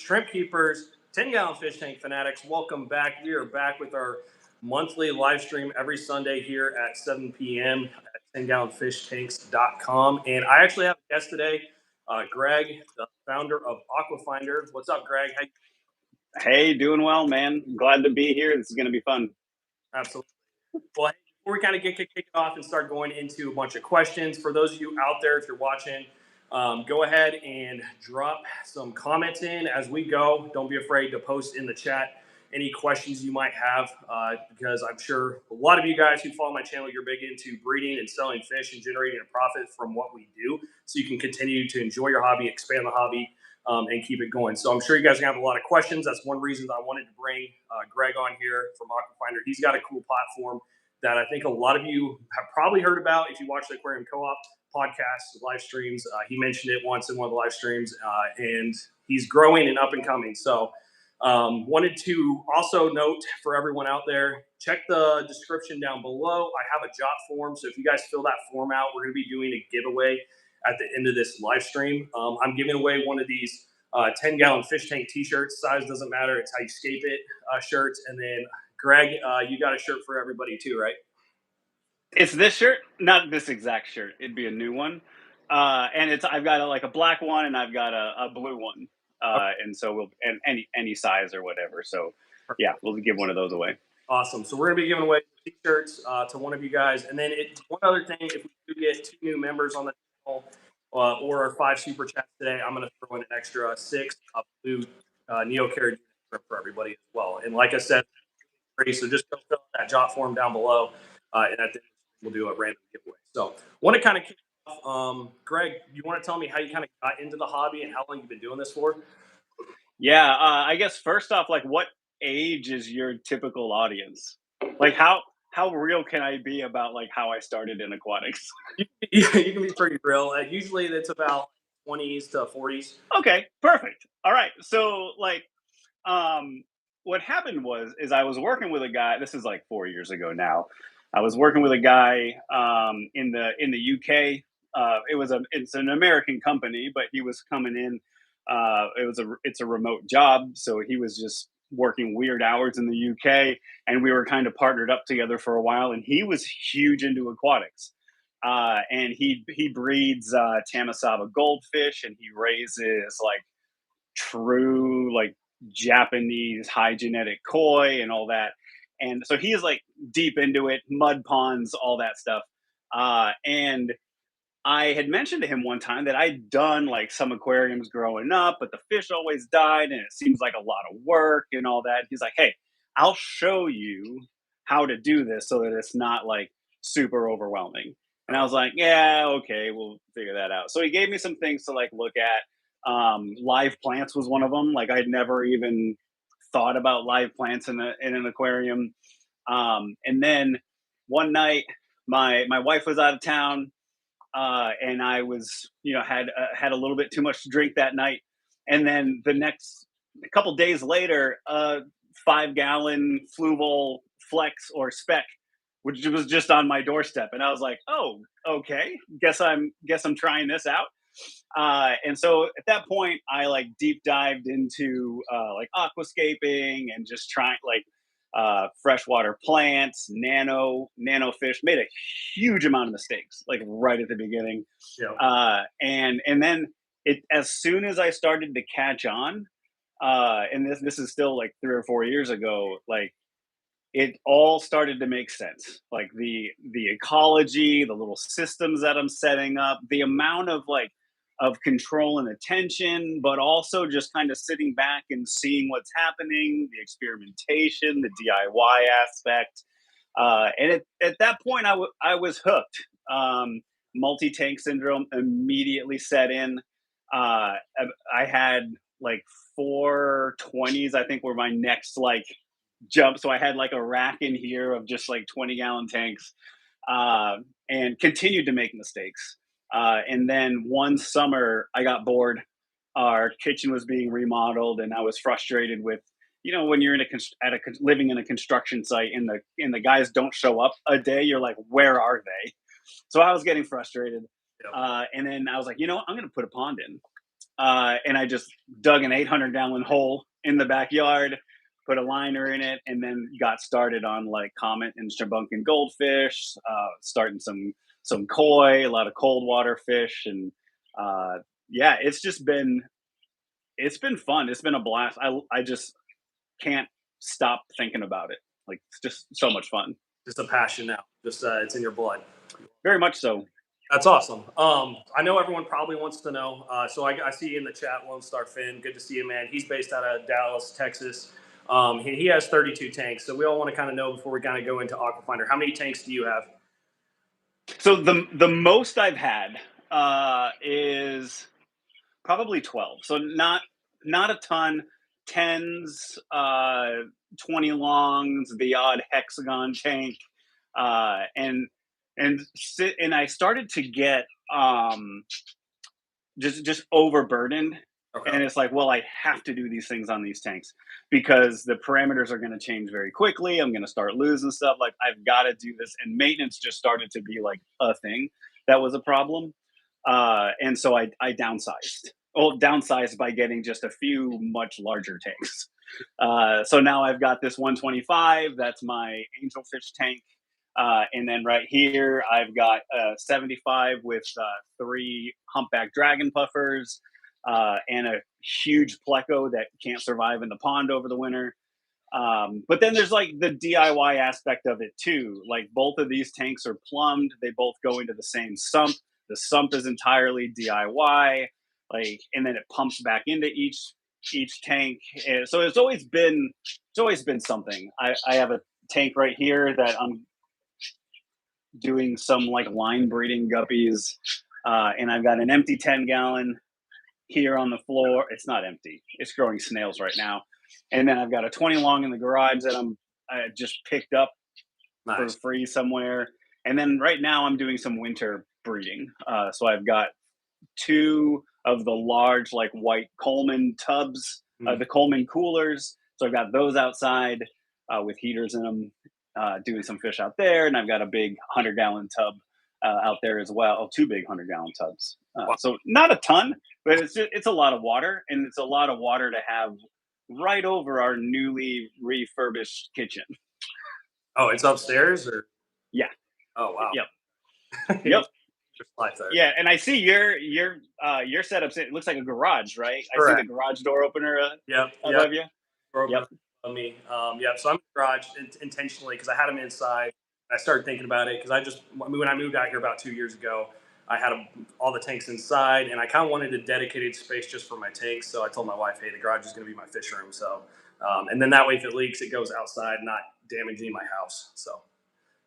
shrimp keepers, 10-gallon fish tank fanatics, welcome back. We are back with our monthly live stream every Sunday here at 7 p.m. at 10gallonfishtanks.com. And I actually have a guest today, Greg, the founder of Aquafindr. What's up, Greg? Hey, doing well, man. Glad to be here. This is going to be fun. Absolutely. Well, hey, before we kind of get kicked off and start going into a bunch of questions, for those of you out there, if you're watching, go ahead and drop some comments in as we go. Don't be afraid to post in the chat any questions you might have, because I'm sure a lot of you guys who follow my channel, you're big into breeding and selling fish and generating a profit from what we do, so you can continue to enjoy your hobby, expand the hobby, and keep it going. So I'm sure you guys are going to have a lot of questions. That's one reason I wanted to bring Greg on here from Aquafindr. He's got a cool platform that I think a lot of you have probably heard about if you watch the Aquarium Co-op podcast live streams. He mentioned it once in one of the live streams, and he's growing and up and coming. So wanted to also note for everyone out there, check the description down below. I have a jot form, so if you guys fill that form out, we're going to be doing a giveaway at the end of this live stream. I'm giving away one of these 10-gallon fish tank t-shirts. Size doesn't matter. It's how you scape it shirts. And then, Greg, you got a shirt for everybody too, right? It's this shirt, not this exact shirt. It'd be a new one. And I've got a black one and I've got a blue one. And so any size or whatever. So yeah, we'll give one of those away. Awesome. So we're going to be giving away t-shirts to one of you guys. And then one other thing, if we do get 2 new members on the channel or our 5 super chats today, I'm going to throw in an extra 6 blue neo-carrot for everybody as well. And like I said, free, so just go fill out that jot form down below, and at the end we'll do a random giveaway. So want to kind of kick off. Greg, you want to tell me how you kind of got into the hobby and how long you've been doing this for? Yeah, I guess first off, what age is your typical audience? Like how real can I be about how I started in aquatics? You can be pretty real. Usually it's about 20s to 40s. Okay, perfect. All right. So what happened is I was working with a guy. This is 4 years ago now. I was working with a guy in the UK. It's an American company, but he was coming in. It's a remote job, so he was just working weird hours in the UK, and we were kind of partnered up together for a while. And he was huge into aquatics, and he breeds Tamasaba goldfish, and he raises true Japanese high genetic koi and all that. And so he is deep into it, mud ponds, all that stuff. And I had mentioned to him one time that I'd done some aquariums growing up, but the fish always died and it seems like a lot of work and all that. He's like, hey, I'll show you how to do this so that it's not super overwhelming. And I was like, yeah, okay, we'll figure that out. So he gave me some things to look at. Live plants was one of them. I'd never even thought about live plants in an aquarium. And then one night my wife was out of town, and I was, had a little bit too much to drink that night. And then a couple days later, 5-gallon Fluval Flex or Spec, which was just on my doorstep. And I was like, oh, okay, guess I'm trying this out. And so at that point, I deep dived into aquascaping and just trying freshwater plants, nano fish. Made a huge amount of mistakes right at the beginning. Yeah. And then as soon as I started to catch on, and this is still 3 or 4 years ago, it all started to make sense. The ecology, the little systems that I'm setting up, the amount of control and attention, but also just kind of sitting back and seeing what's happening, the experimentation, the DIY aspect. And at that point, I was hooked. Multi-tank syndrome immediately set in. I had 4 20s, I think, were my next jump. So I had a rack in here of just 20-gallon tanks, and continued to make mistakes. And then one summer I got bored. Our kitchen was being remodeled, and I was frustrated with, when you're living in a construction site and the guys don't show up a day, you're like, where are they? So I was getting frustrated. Yeah. And then I was like, I'm going to put a pond in. and I just dug an 800-gallon hole in the backyard, put a liner in it, and then got started on like comet and shabunkin goldfish, starting some koi, a lot of cold water fish, and yeah, it's been fun. It's been a blast. I just can't stop thinking about it. Like it's just so much fun. Just a passion now. Just it's in your blood. Very much so. That's awesome. I know everyone probably wants to know. So I see you in the chat, Lone Star Finn. Good to see you, man. He's based out of Dallas, Texas. He has 32 tanks. So we all want to kind of know before we kind of go into Aquafindr, how many tanks do you have? So the most I've had is probably 12. So not a ton. Tens, 20 longs, the odd hexagon tank, and I started to get just overburdened. Okay. And it's like, well, I have to do these things on these tanks because the parameters are going to change very quickly. I'm going to start losing stuff. Like I've got to do this, and maintenance just started to be like a thing that was a problem. And so I downsized. Well, downsized by getting just a few much larger tanks. So now I've got this 125. That's my angelfish tank. And then right here, I've got 75 with 3 humpback dragon puffers and a huge pleco that can't survive in the pond over the winter. But then there's like the DIY aspect of it too. Like both of these tanks are plumbed. They both go into the same sump. The sump is entirely DIY. Like, and then it pumps back into each tank. And so it's always been something. I have a tank right here that I'm doing some like line breeding guppies, and I've got an empty 10-gallon here on the floor. It's not empty. It's growing snails right now. And then I've got a 20 long in the garage that I just picked up for free somewhere. And then right now I'm doing some winter breeding. So I've got 2 of the large like white Coleman tubs, the Coleman coolers. So I've got those outside with heaters in them, doing some fish out there. And I've got a big 100-gallon tub out there as well. 2 big 100-gallon tubs. Wow. So not a ton, but it's a lot of water, and it's a lot of water to have right over our newly refurbished kitchen. Oh, it's upstairs, or? Yeah. Oh wow. Yep. Yep. Yeah, and I see your setup. It looks like a garage, right? Correct. I see the garage door opener. Above you. Yep. On me. Yeah. So I'm in the garage intentionally because I had them inside. I started thinking about it because when I moved out here about 2 years ago, I had all the tanks inside, and I kind of wanted a dedicated space just for my tanks. So I told my wife, "Hey, the garage is going to be my fish room." So, and then that way, if it leaks, it goes outside, not damaging my house. So,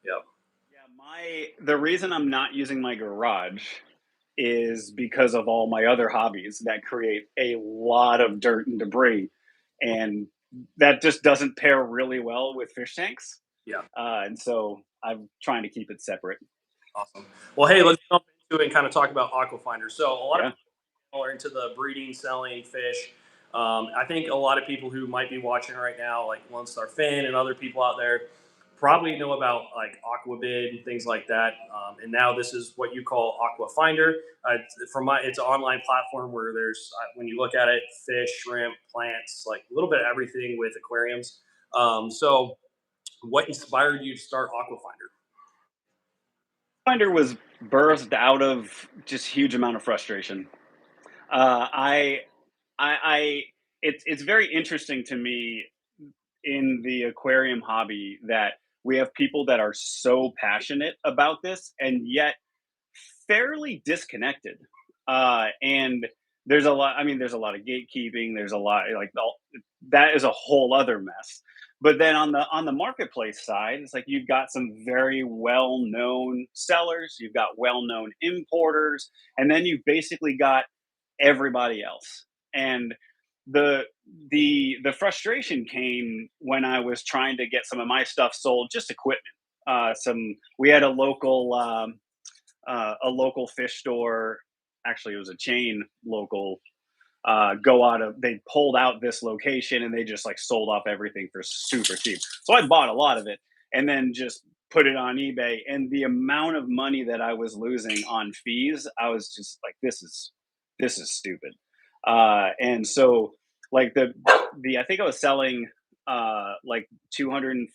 yep. Yeah, the reason I'm not using my garage is because of all my other hobbies that create a lot of dirt and debris, and that just doesn't pair really well with fish tanks. Yeah. And so I'm trying to keep it separate. Awesome. Well, hey, let's jump into it and kind of talk about Aquafindr. So a lot Yeah. of people are into the breeding, selling fish. I think a lot of people who might be watching right now, like Lone Star Finn and other people out there, probably know about like Aquabid and things like that. And now this is what you call Aquafindr. It's an online platform where there's when you look at it, fish, shrimp, plants, like a little bit of everything with aquariums. So, what inspired you to start Aquafindr? Finder was birthed out of just huge amount of frustration. I it's very interesting to me in the aquarium hobby that we have people that are so passionate about this and yet fairly disconnected. And there's a lot. I mean, there's a lot of gatekeeping. There's a lot that is a whole other mess. But then on the marketplace side, it's like you've got some very well known sellers, you've got well known importers, and then you've basically got everybody else. And the the frustration came when I was trying to get some of my stuff sold, just equipment. We had a local fish store. Actually, it was a chain local. They pulled out this location and they just like sold off everything for super cheap. So I bought a lot of it and then just put it on eBay. And the amount of money that I was losing on fees, I was just like, this is stupid. And so like the I think I was selling like $250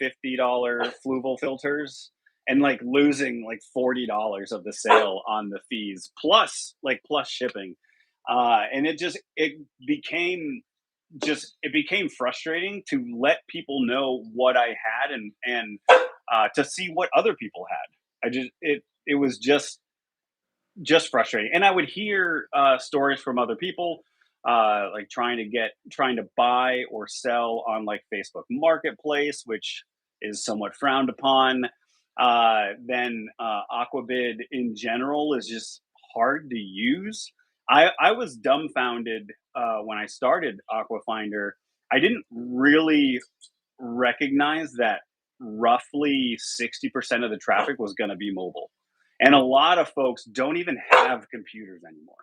fluval filters and like losing like $40 of the sale on the fees plus shipping. And it became it became frustrating to let people know what I had and to see what other people had. It was just frustrating. And I would hear stories from other people, like trying to buy or sell on like Facebook Marketplace, which is somewhat frowned upon. Then Aquabid in general is just hard to use. I was dumbfounded when I started Aquafindr. I didn't really recognize that roughly 60% of the traffic was going to be mobile. And a lot of folks don't even have computers anymore.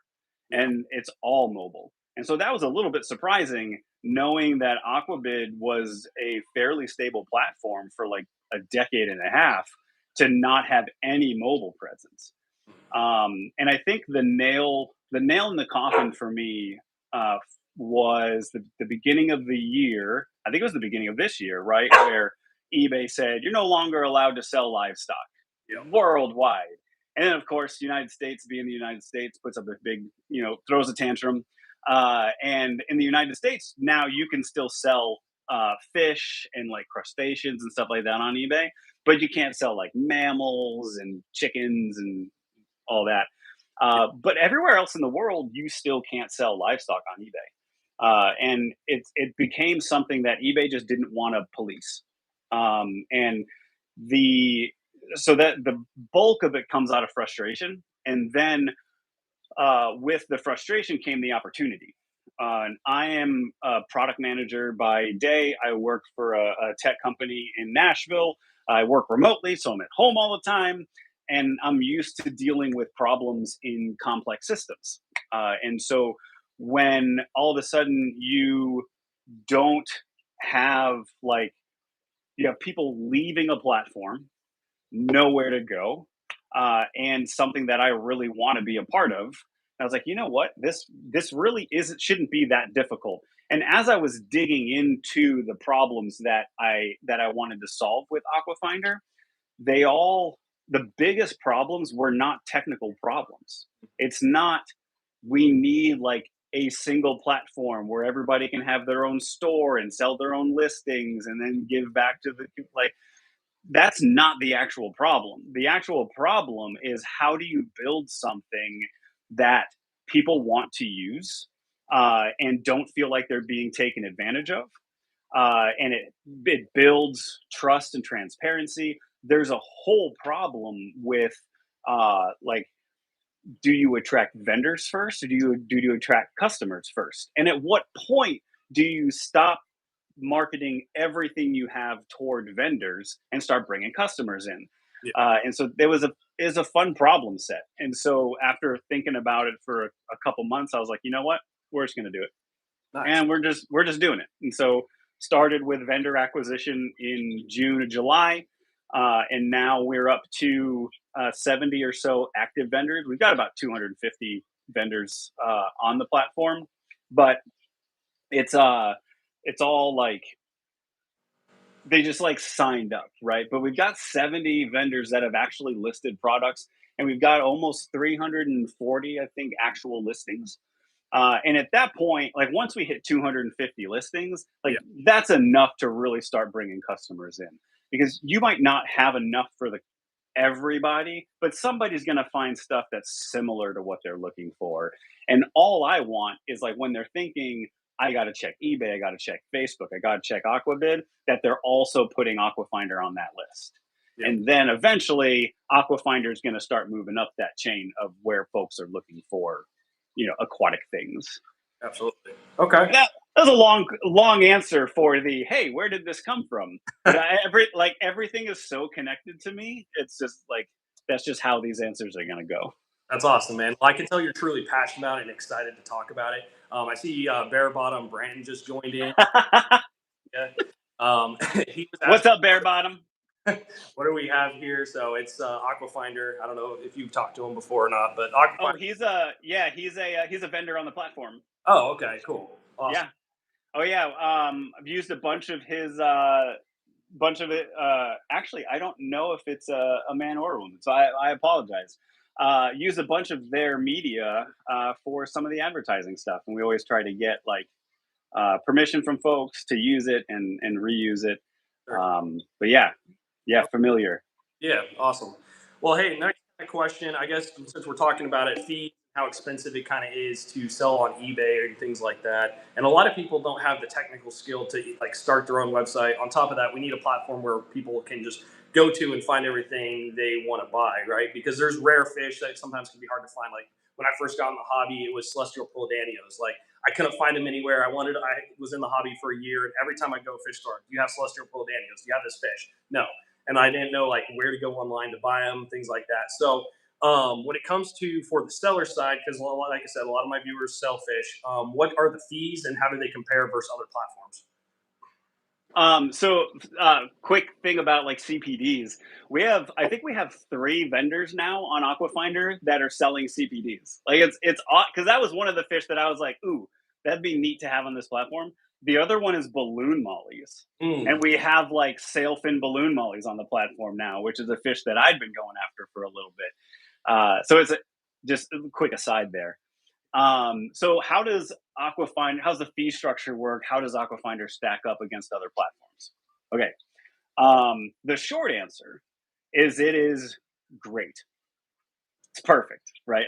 Yeah. And it's all mobile. And so that was a little bit surprising knowing that Aquabid was a fairly stable platform for like a decade and a half to not have any mobile presence. And I think the nail in the coffin for me uh, was the beginning of the year. I think it was the beginning of this year, right? Where eBay said, you're no longer allowed to sell livestock Yeah. worldwide. And then, of course, United States, being the United States, puts up a big, throws a tantrum. And in the United States, now you can still sell fish and like crustaceans and stuff like that on eBay, but you can't sell like mammals and chickens and all that. But everywhere else in the world, you still can't sell livestock on eBay. And it became something that eBay just didn't want to police. And the so that the bulk of it comes out of frustration, and then with the frustration came the opportunity. And I am a product manager by day. I work for a tech company in Nashville. I work remotely, so I'm at home all the time, and I'm used to dealing with problems in complex systems. And so when all of a sudden don't have like you have people leaving a platform, nowhere to go, and something that I really want to be a part of. And I was like, you know what, this really isn't shouldn't be that difficult. And as I was digging into the problems that I wanted to solve with Aquafindr, they all the biggest problems were not technical problems. It's not we need like a single platform where everybody can have their own store and sell their own listings and then give back to the like that's not the actual problem. The actual problem is how do you build something that people want to use and don't feel like they're being taken advantage of, and it builds trust and transparency. There's a whole problem with like, do you attract vendors first, or do you attract customers first? And at what point do you stop marketing everything you have toward vendors and start bringing customers in? Yeah. And so there was a fun problem set. And so after thinking about it for a couple months, I was like, you know what, we're just going to do it, Nice. and we're just doing it. And so started with vendor acquisition in June or July, and now we're up to 70 or so active vendors. We've got about 250 vendors on the platform, but it's it's all like they just like signed up, right? But we've got 70 vendors that have actually listed products, and we've got almost 340, I think, actual listings. And at that point, like once we hit 250 listings, like Yeah. that's enough to really start bringing customers in, because you might not have enough for the everybody, but somebody's going to find stuff that's similar to what they're looking for. And all I want is like when they're thinking, I got to check eBay, I got to check Facebook, I got to check Aquabid, that they're also putting Aquafindr on that list. Yeah. And then eventually Aquafindr is going to start moving up that chain of where folks are looking for, aquatic things. Absolutely. Okay. That was a long answer for the hey, where did this come from? But everything is so connected to me. It's just like that's just how these answers are gonna go. That's awesome, man. Well, I can tell you're truly passionate about it and excited to talk about it. I see Bear Bottom Brandon just joined in. Yeah. He was What's asking. up, Bear Bottom? What do we have here? So it's Aquafindr. I don't know if you've talked to him before or not, but Aquafindr. Oh, he's a vendor on the platform. Oh, okay, cool, awesome. Yeah. Oh yeah. I've used a bunch of his bunch of it. Actually, I don't know if it's a man or a woman, so I apologize. Use a bunch of their media for some of the advertising stuff, and we always try to get like permission from folks to use it and reuse it. Sure. But yeah, yeah, familiar. Yeah, awesome. Well, hey, next question. I guess since we're talking about it, fees, how expensive it kind of is to sell on eBay and things like that. And a lot of people don't have the technical skill to like start their own website. On top of that, we need a platform where people can just go to and find everything they want to buy, right? Because there's rare fish that sometimes can be hard to find. Like when I first got in the hobby, it was celestial Polydanios. Like I couldn't find them anywhere. I was in the hobby for a year, and every time I go fish store, do you have celestial Polydanios? Do you have this fish? No, and I didn't know like where to go online to buy them, things like that. So when it comes to for the seller side, because like I said, a lot of my viewers sell fish. What are the fees and how do they compare versus other platforms? Quick thing about like CPDs. I think we have 3 vendors now on Aquafindr that are selling CPDs. Like it's odd because that was one of the fish that I was like, ooh, that'd be neat to have on this platform. The other one is balloon mollies. Mm, And we have like sailfin balloon mollies on the platform now, which is a fish that I'd been going after for a little bit. So it's just a quick aside there. So how's the fee structure work? How does Aquafindr stack up against other platforms? Okay. The short answer is it is great. It's perfect, right?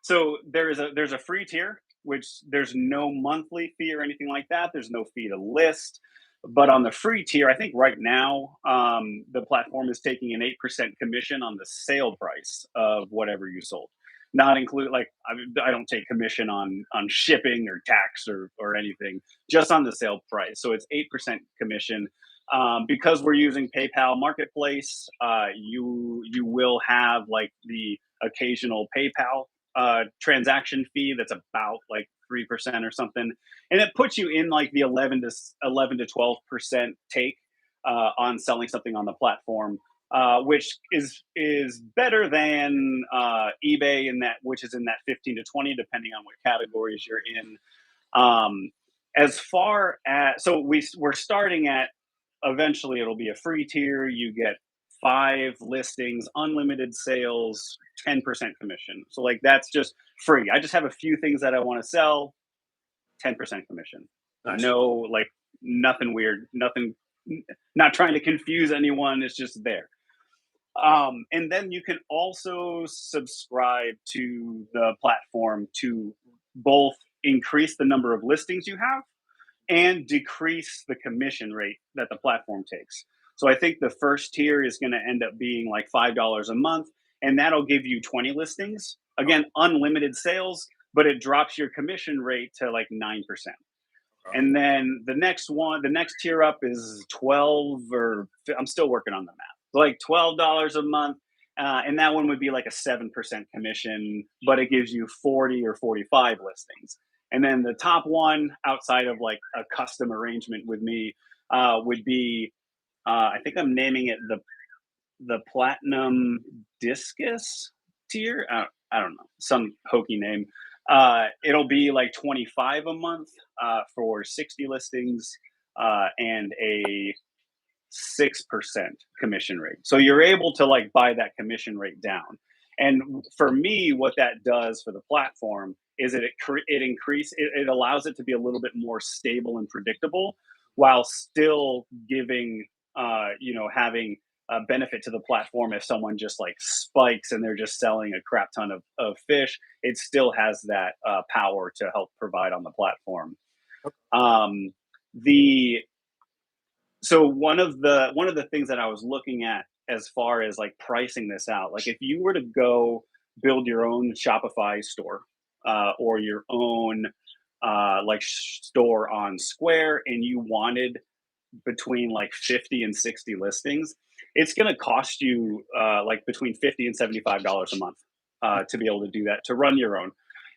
So there's a free tier, which there's no monthly fee or anything like that. There's no fee to list. But on the free tier, I think right now the platform is taking an 8% commission on the sale price of whatever you sold. Not include like I don't take commission on shipping or tax or anything, just on the sale price. So it's 8% commission. Because we're using PayPal Marketplace, you will have like the occasional PayPal transaction fee that's about like 3% or something, and it puts you in like the 11 to 12% take on selling something on the platform, which is better than eBay in that, which is in that 15 to 20, depending on what categories you're in. Um, as far as we're starting at, eventually it'll be a free tier. You get 5 listings, unlimited sales, 10% commission. So like that's just free. I just have a few things that I want to sell, 10% commission. nice. No, like nothing weird, nothing, not trying to confuse anyone. It's just there. And then you can also subscribe to the platform to both increase the number of listings you have and decrease the commission rate that the platform takes. So I think the first tier is going to end up being like $5 a month, and that'll give you 20 listings. Again, unlimited sales, but it drops your commission rate to like 9%. And then the next tier up is 12 or I'm still working on the math. Like $12 a month. And that one would be like a 7% commission, but it gives you 40 or 45 listings. And then the top one outside of like a custom arrangement with me would be, I think I'm naming it the platinum discus tier. I don't know, some hokey name. It'll be like 25 a month for 60 listings and a 6% commission rate. So you're able to like buy that commission rate down. And for me, what that does for the platform is that it allows it to be a little bit more stable and predictable while still giving having a benefit to the platform. If someone just like spikes and they're just selling a crap ton of fish, it still has that power to help provide on the platform. Um, the so one of the things that I was looking at as far as like pricing this out, like if you were to go build your own Shopify store or your own store on Square, and you wanted between like 50 and 60 listings, it's going to cost you like between $50 and $75 a month to be able to do that, to run your own.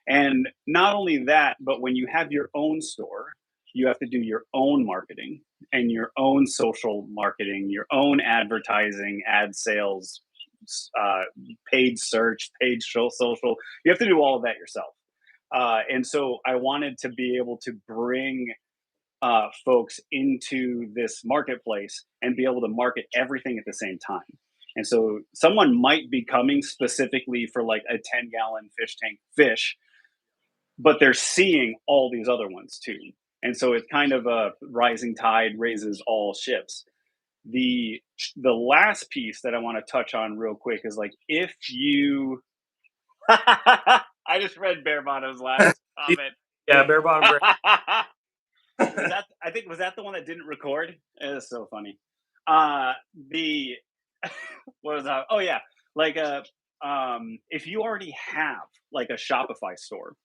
And not only that, but when you have your own store, you have to do your own marketing and your own social marketing, your own advertising, ad sales, uh, paid search, paid social. You have to do all of that yourself. And so I wanted to be able to bring folks into this marketplace and be able to market everything at the same time. And so someone might be coming specifically for like a 10-gallon fish tank fish, but they're seeing all these other ones too. And so it's kind of a rising tide raises all ships. The the last piece that I want to touch on real quick is like if you I just read Bear Bottom's last comment. Yeah, bare bottom break. Was that the one that didn't record? It is so funny. The what was that? Oh yeah, like if you already have like a Shopify store,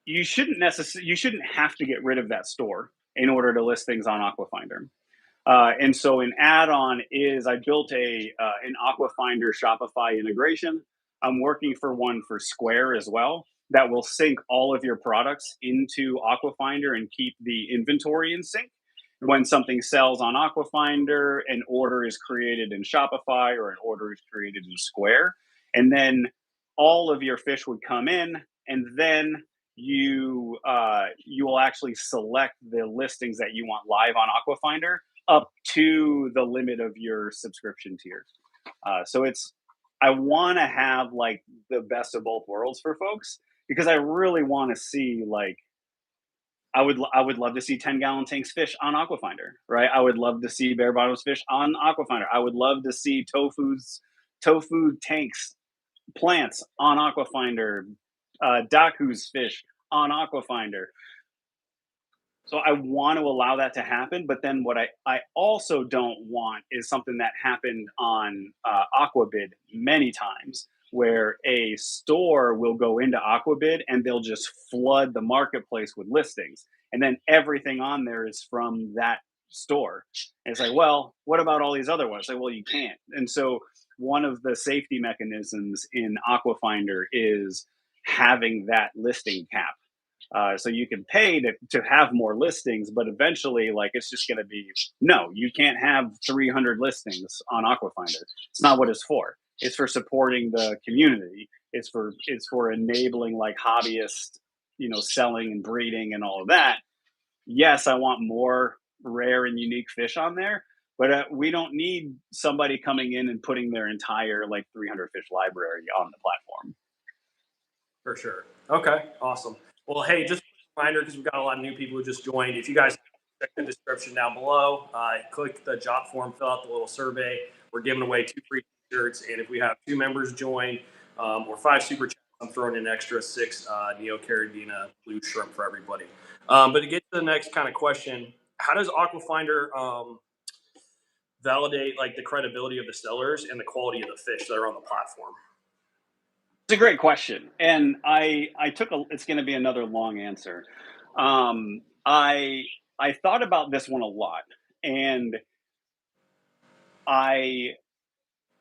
you shouldn't have to get rid of that store in order to list things on Aquafindr. And so an add-on is I built a an Aquafindr Shopify integration. I'm working for one for Square as well that will sync all of your products into Aquafindr and keep the inventory in sync. When something sells on Aquafindr, an order is created in Shopify or an order is created in Square, and then all of your fish would come in, and then you will actually select the listings that you want live on Aquafindr up to the limit of your subscription tier. So it's I want to have like the best of both worlds for folks because I really want to see like I would love to see 10-gallon tanks fish on Aquafindr, right? I would love to see bare bottoms fish on Aquafindr. I would love to see tofu tanks plants on Aquafindr, Daku's fish on Aquafindr. So I want to allow that to happen, but then what I also don't want is something that happened on Aquabid many times, where a store will go into Aquabid and they'll just flood the marketplace with listings, and then everything on there is from that store. And it's like, well, what about all these other ones? Like, well, you can't. And so one of the safety mechanisms in Aquafindr is having that listing cap. So you can pay to have more listings, but eventually, like it's just going to be no. You can't have 300 listings on Aquafindr. It's not what it's for. It's for supporting the community. It's for enabling like hobbyists, selling and breeding and all of that. Yes, I want more rare and unique fish on there, but we don't need somebody coming in and putting their entire like 300 fish library on the platform. For sure. Okay, awesome. Well, hey, just a reminder because we've got a lot of new people who just joined. If you guys check the description down below, click the job form, fill out the little survey. We're giving away 2 free t-shirts, and if we have 2 members join or 5 super chats, I'm throwing an extra 6 Neo-Caridina blue shrimp for everybody. But to get to the next kind of question, how does Aquafindr validate like the credibility of the sellers and the quality of the fish that are on the platform? It's a great question, and it's going to be another long answer. I thought about this one a lot, and I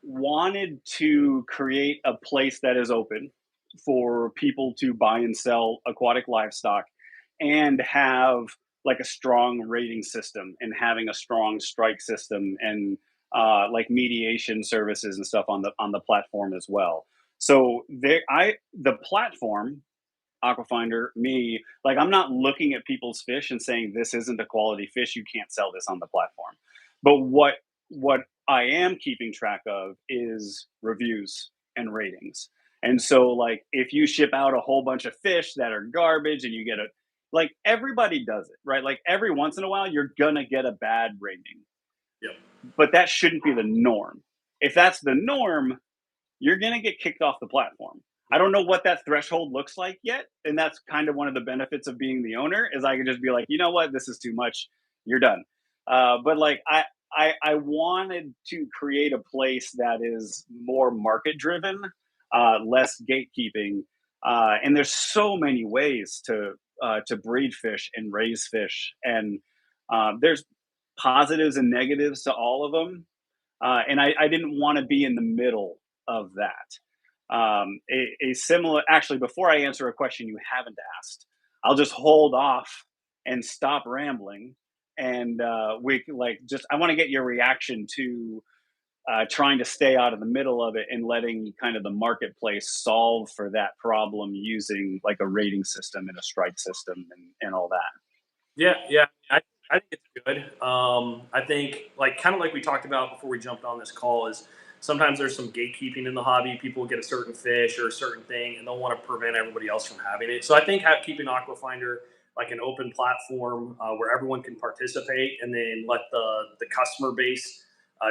wanted to create a place that is open for people to buy and sell aquatic livestock and have like a strong rating system and having a strong strike system and like mediation services and stuff on the platform as well. So the platform Aquafindr, me, like I'm not looking at people's fish and saying this isn't a quality fish, you can't sell this on the platform. But what I am keeping track of is reviews and ratings. And so like if you ship out a whole bunch of fish that are garbage and you get like everybody does it, right? Like every once in a while you're gonna get a bad rating. Yep. But that shouldn't be the norm. If that's the norm, you're gonna get kicked off the platform. I don't know what that threshold looks like yet, and that's kind of one of the benefits of being the owner is I can just be like, you know what, this is too much, you're done. But like I wanted to create a place that is more market driven, less gatekeeping, and there's so many ways to breed fish and raise fish, and there's positives and negatives to all of them, and I didn't want to be in the middle of that. A similar, actually, before I answer a question you haven't asked, I'll just hold off and stop rambling. And we like just I want to get your reaction to trying to stay out of the middle of it and letting kind of the marketplace solve for that problem using like a rating system and a strike system and all that. Yeah, yeah. I think it's good. I think, like, kind of like we talked about before we jumped on this call, is sometimes there's some gatekeeping in the hobby. People get a certain fish or a certain thing, and they'll want to prevent everybody else from having it. So I think keeping Aquafinder like an open platform where everyone can participate, and then let the customer base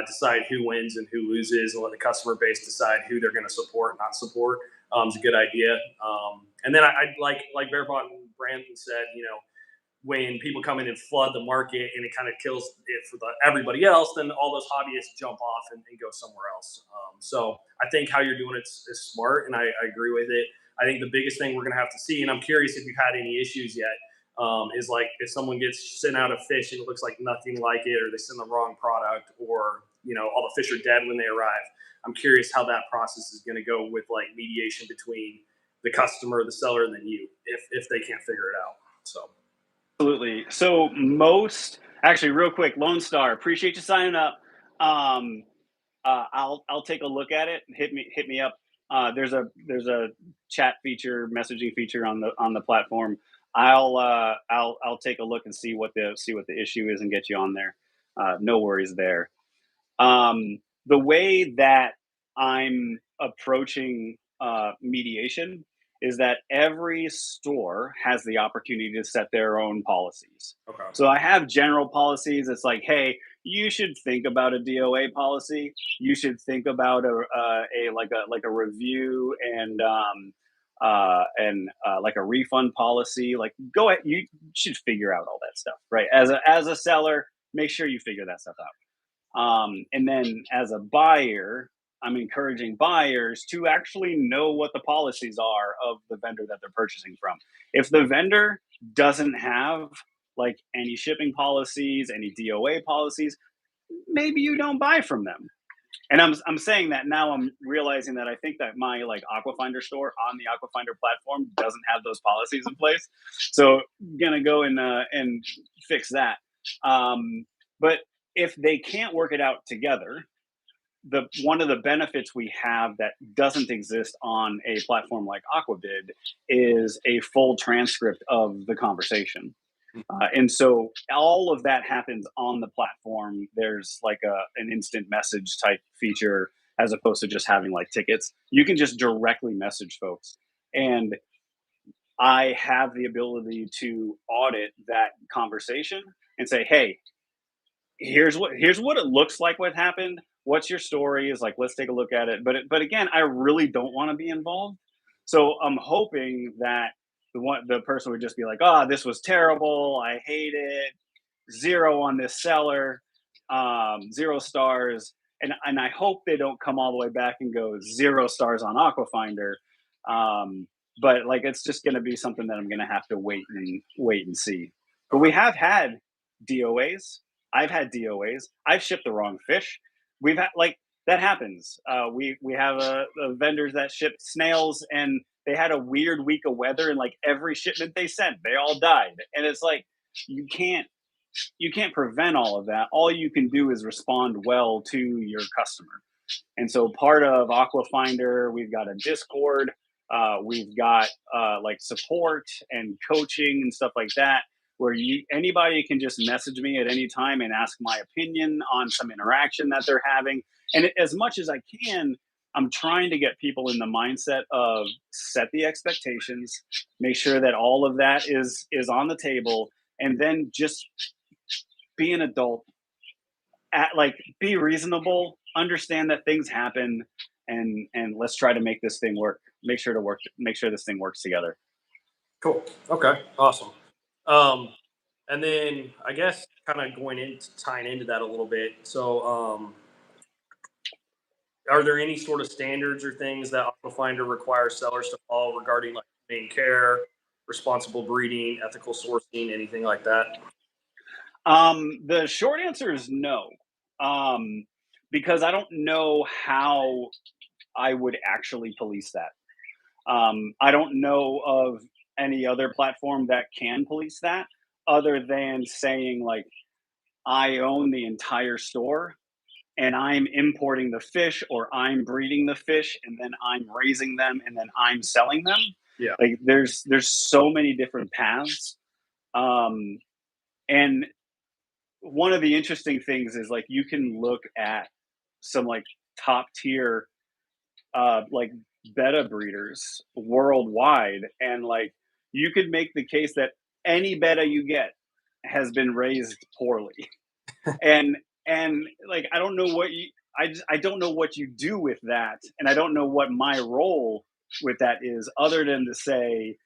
decide who wins and who loses, and let the customer base decide who they're going to support, not support, is a good idea. And then I like Bearbot and Brandon said, when people come in and flood the market and it kind of kills it for everybody else, then all those hobbyists jump off and go somewhere else. So I think how you're doing it is smart, and I agree with it. I think the biggest thing we're going to have to see, and I'm curious if you've had any issues yet, is like if someone gets sent out a fish and it looks like nothing like it, or they send the wrong product, or all the fish are dead when they arrive. I'm curious how that process is going to go with like mediation between the customer, the seller, and then you, if they can't figure it out. So. Absolutely. So most actually, real quick, Lone Star, appreciate you signing up. Um, I'll take a look at it. Hit me up. There's a chat feature, messaging feature on the platform. I'll take a look and see what the issue is and get you on there. No worries there. The way that I'm approaching mediation is that every store has the opportunity to set their own policies. Okay. So I have general policies. It's like, hey, you should think about a DOA policy. You should think about a review and like a refund policy. Like, go ahead. You should figure out all that stuff, right? As a seller, make sure you figure that stuff out. And then as a buyer, I'm encouraging buyers to actually know what the policies are of the vendor that they're purchasing from. If the vendor doesn't have like any shipping policies, any DOA policies, maybe you don't buy from them. And I'm saying that now I'm realizing that I think that my like Aquafinder store on the Aquafinder platform doesn't have those policies in place. So gonna go and fix that. But if they can't work it out together, the one of the benefits we have that doesn't exist on a platform like Aquabid is a full transcript of the conversation. And so all of that happens on the platform. There's like an instant message type feature as opposed to just having like tickets. You can just directly message folks. And I have the ability to audit that conversation and say, hey, here's what it looks like what happened. What's your story? Is like, let's take a look at it. But again, I really don't want to be involved. So I'm hoping that the person would just be like, oh, this was terrible. I hate it. Zero on this seller. 0 stars. And I hope they don't come all the way back and go 0 stars on Aquafinder. But like it's just going to be something that I'm going to have to wait and see. But we have had DOAs. I've had DOAs. I've shipped the wrong fish. We've had like that happens. We have a vendors that ship snails, and they had a weird week of weather, and like every shipment they sent, they all died. And it's like you can't prevent all of that. All you can do is respond well to your customer. And so part of Aquafinder, we've got a Discord, we've got like support and coaching and stuff like that, where anybody can just message me at any time and ask my opinion on some interaction that they're having. And as much as I can, I'm trying to get people in the mindset of set the expectations, make sure that all of that is on the table, and then just be an adult. Be reasonable, understand that things happen, and let's try to make this thing work. Make sure this thing works together. Cool. Okay. Awesome. Um, and then I guess kind of tying into that a little bit. So, are there any sort of standards or things that Aquafinder requires sellers to follow regarding like humane care, responsible breeding, ethical sourcing, anything like that? The short answer is no, because I don't know how I would actually police that. I don't know of any other platform that can police that. other than saying like, I own the entire store and I'm importing the fish or I'm breeding the fish and then I'm raising them and then I'm selling them. Yeah. Like there's so many different paths. Um, and one of the interesting things is like you can look at some like top tier like betta breeders worldwide and like you could make the case that any betta you get has been raised poorly. and and like I don't know what you I don't know what you do with that, and I don't know what my role with that is other than to say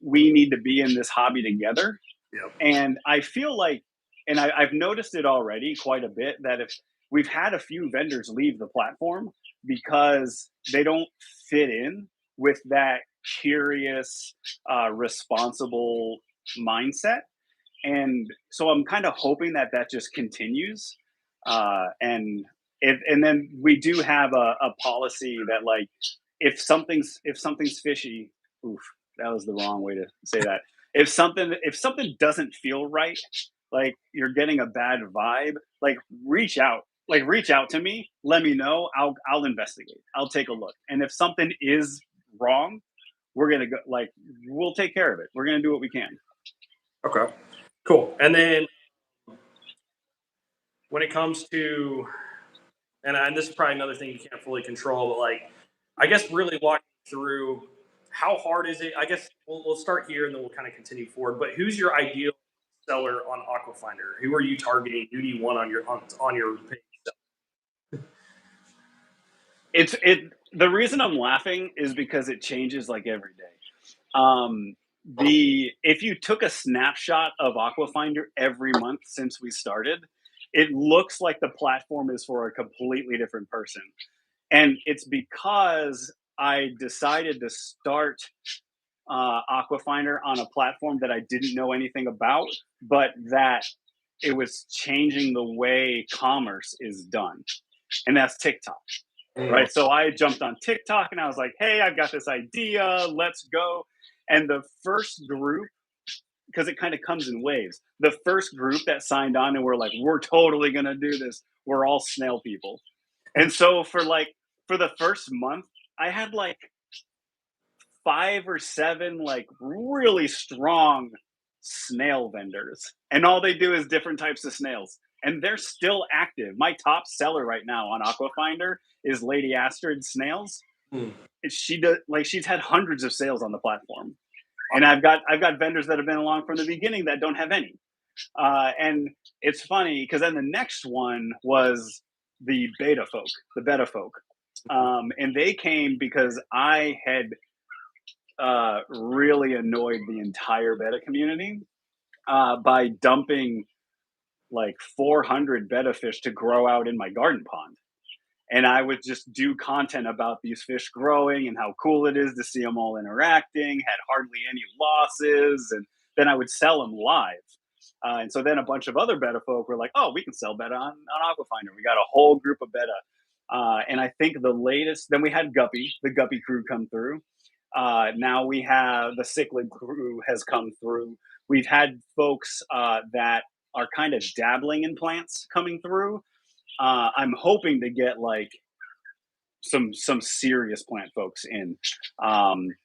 we need to be in this hobby together. Yep. And I feel like, and I've noticed it already quite a bit, that if we've had a few vendors leave the platform because they don't fit in with that curious, responsible mindset. And so I'm kind of hoping that that just continues. And then we do have a policy that like if something's fishy, oof, that was the wrong way to say that. If something doesn't feel right, like you're getting a bad vibe, like reach out to me, let me know. I'll investigate. I'll take a look. And if something is wrong, we're gonna go like we'll take care of it. We're gonna do what we can. Okay. Cool. And then when it comes to, and this is probably another thing you can't fully control, but like, I guess really walking through how hard is it? I guess we'll start here and then we'll kind of continue forward. But who's your ideal seller on Aquafinder? Who are you targeting? Who do you want on your page? The reason I'm laughing is because it changes like every day. The If you took a snapshot of Aquafinder every month since we started, it looks like the platform is for a completely different person. And it's because I decided to start Aquafinder on a platform that I didn't know anything about, but that it was changing the way commerce is done. And that's TikTok. Right. So I jumped on TikTok and I was like, hey, I've got this idea. Let's go. And the first group, because it kind of comes in waves, the first group that signed on and were like, we're totally going to do this, we're all snail people. And so for the first month, I had like 5 or 7 like really strong snail vendors. And all they do is different types of snails. And they're still active. My top seller right now on Aquafinder is Lady Astrid Snails. Hmm. She does like she's had hundreds of sales on the platform. And I've got vendors that have been along from the beginning that don't have any. And it's funny because then the next one was the beta folk. And they came because I had really annoyed the entire beta community by dumping like 400 betta fish to grow out in my garden pond. And I would just do content about these fish growing and how cool it is to see them all interacting, had hardly any losses, and then I would sell them live. And so then a bunch of other betta folk were like, oh, we can sell betta on Aquafinder. We got a whole group of betta. And I think the latest, then we had Guppy, the Guppy crew come through. Now we have the cichlid crew has come through. We've had folks that are kind of dabbling in plants coming through. I'm hoping to get like some serious plant folks in.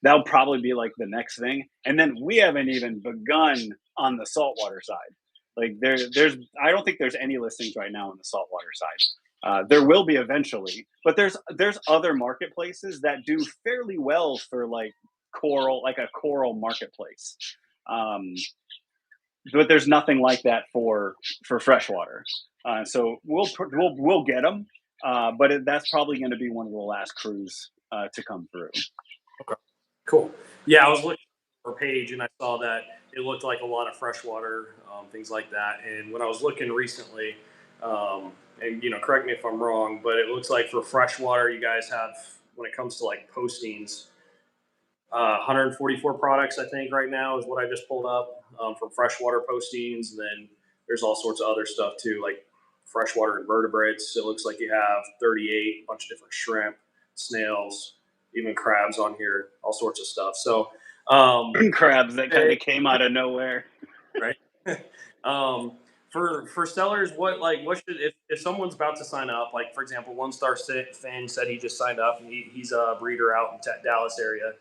That'll probably be like the next thing. And then we haven't even begun on the saltwater side. Like there's I don't think there's any listings right now on the saltwater side. There will be eventually, but there's other marketplaces that do fairly well for like a coral marketplace. But there's nothing like that for freshwater. So we'll get them, but that's probably going to be one of the last crews to come through. Okay. Cool. Yeah, I was looking at our page and I saw that it looked like a lot of freshwater, things like that. And when I was looking recently, and correct me if I'm wrong, but it looks like for freshwater, you guys have, when it comes to like postings, 144 products, I think, right now is what I just pulled up from freshwater postings. And then there's all sorts of other stuff too, like freshwater invertebrates. It looks like you have 38, a bunch of different shrimp, snails, even crabs on here, all sorts of stuff. So crabs that kind of came out of nowhere. Right. um, for sellers, what should if someone's about to sign up, like for example, One Star Fan said he just signed up. He's a breeder out in Dallas area,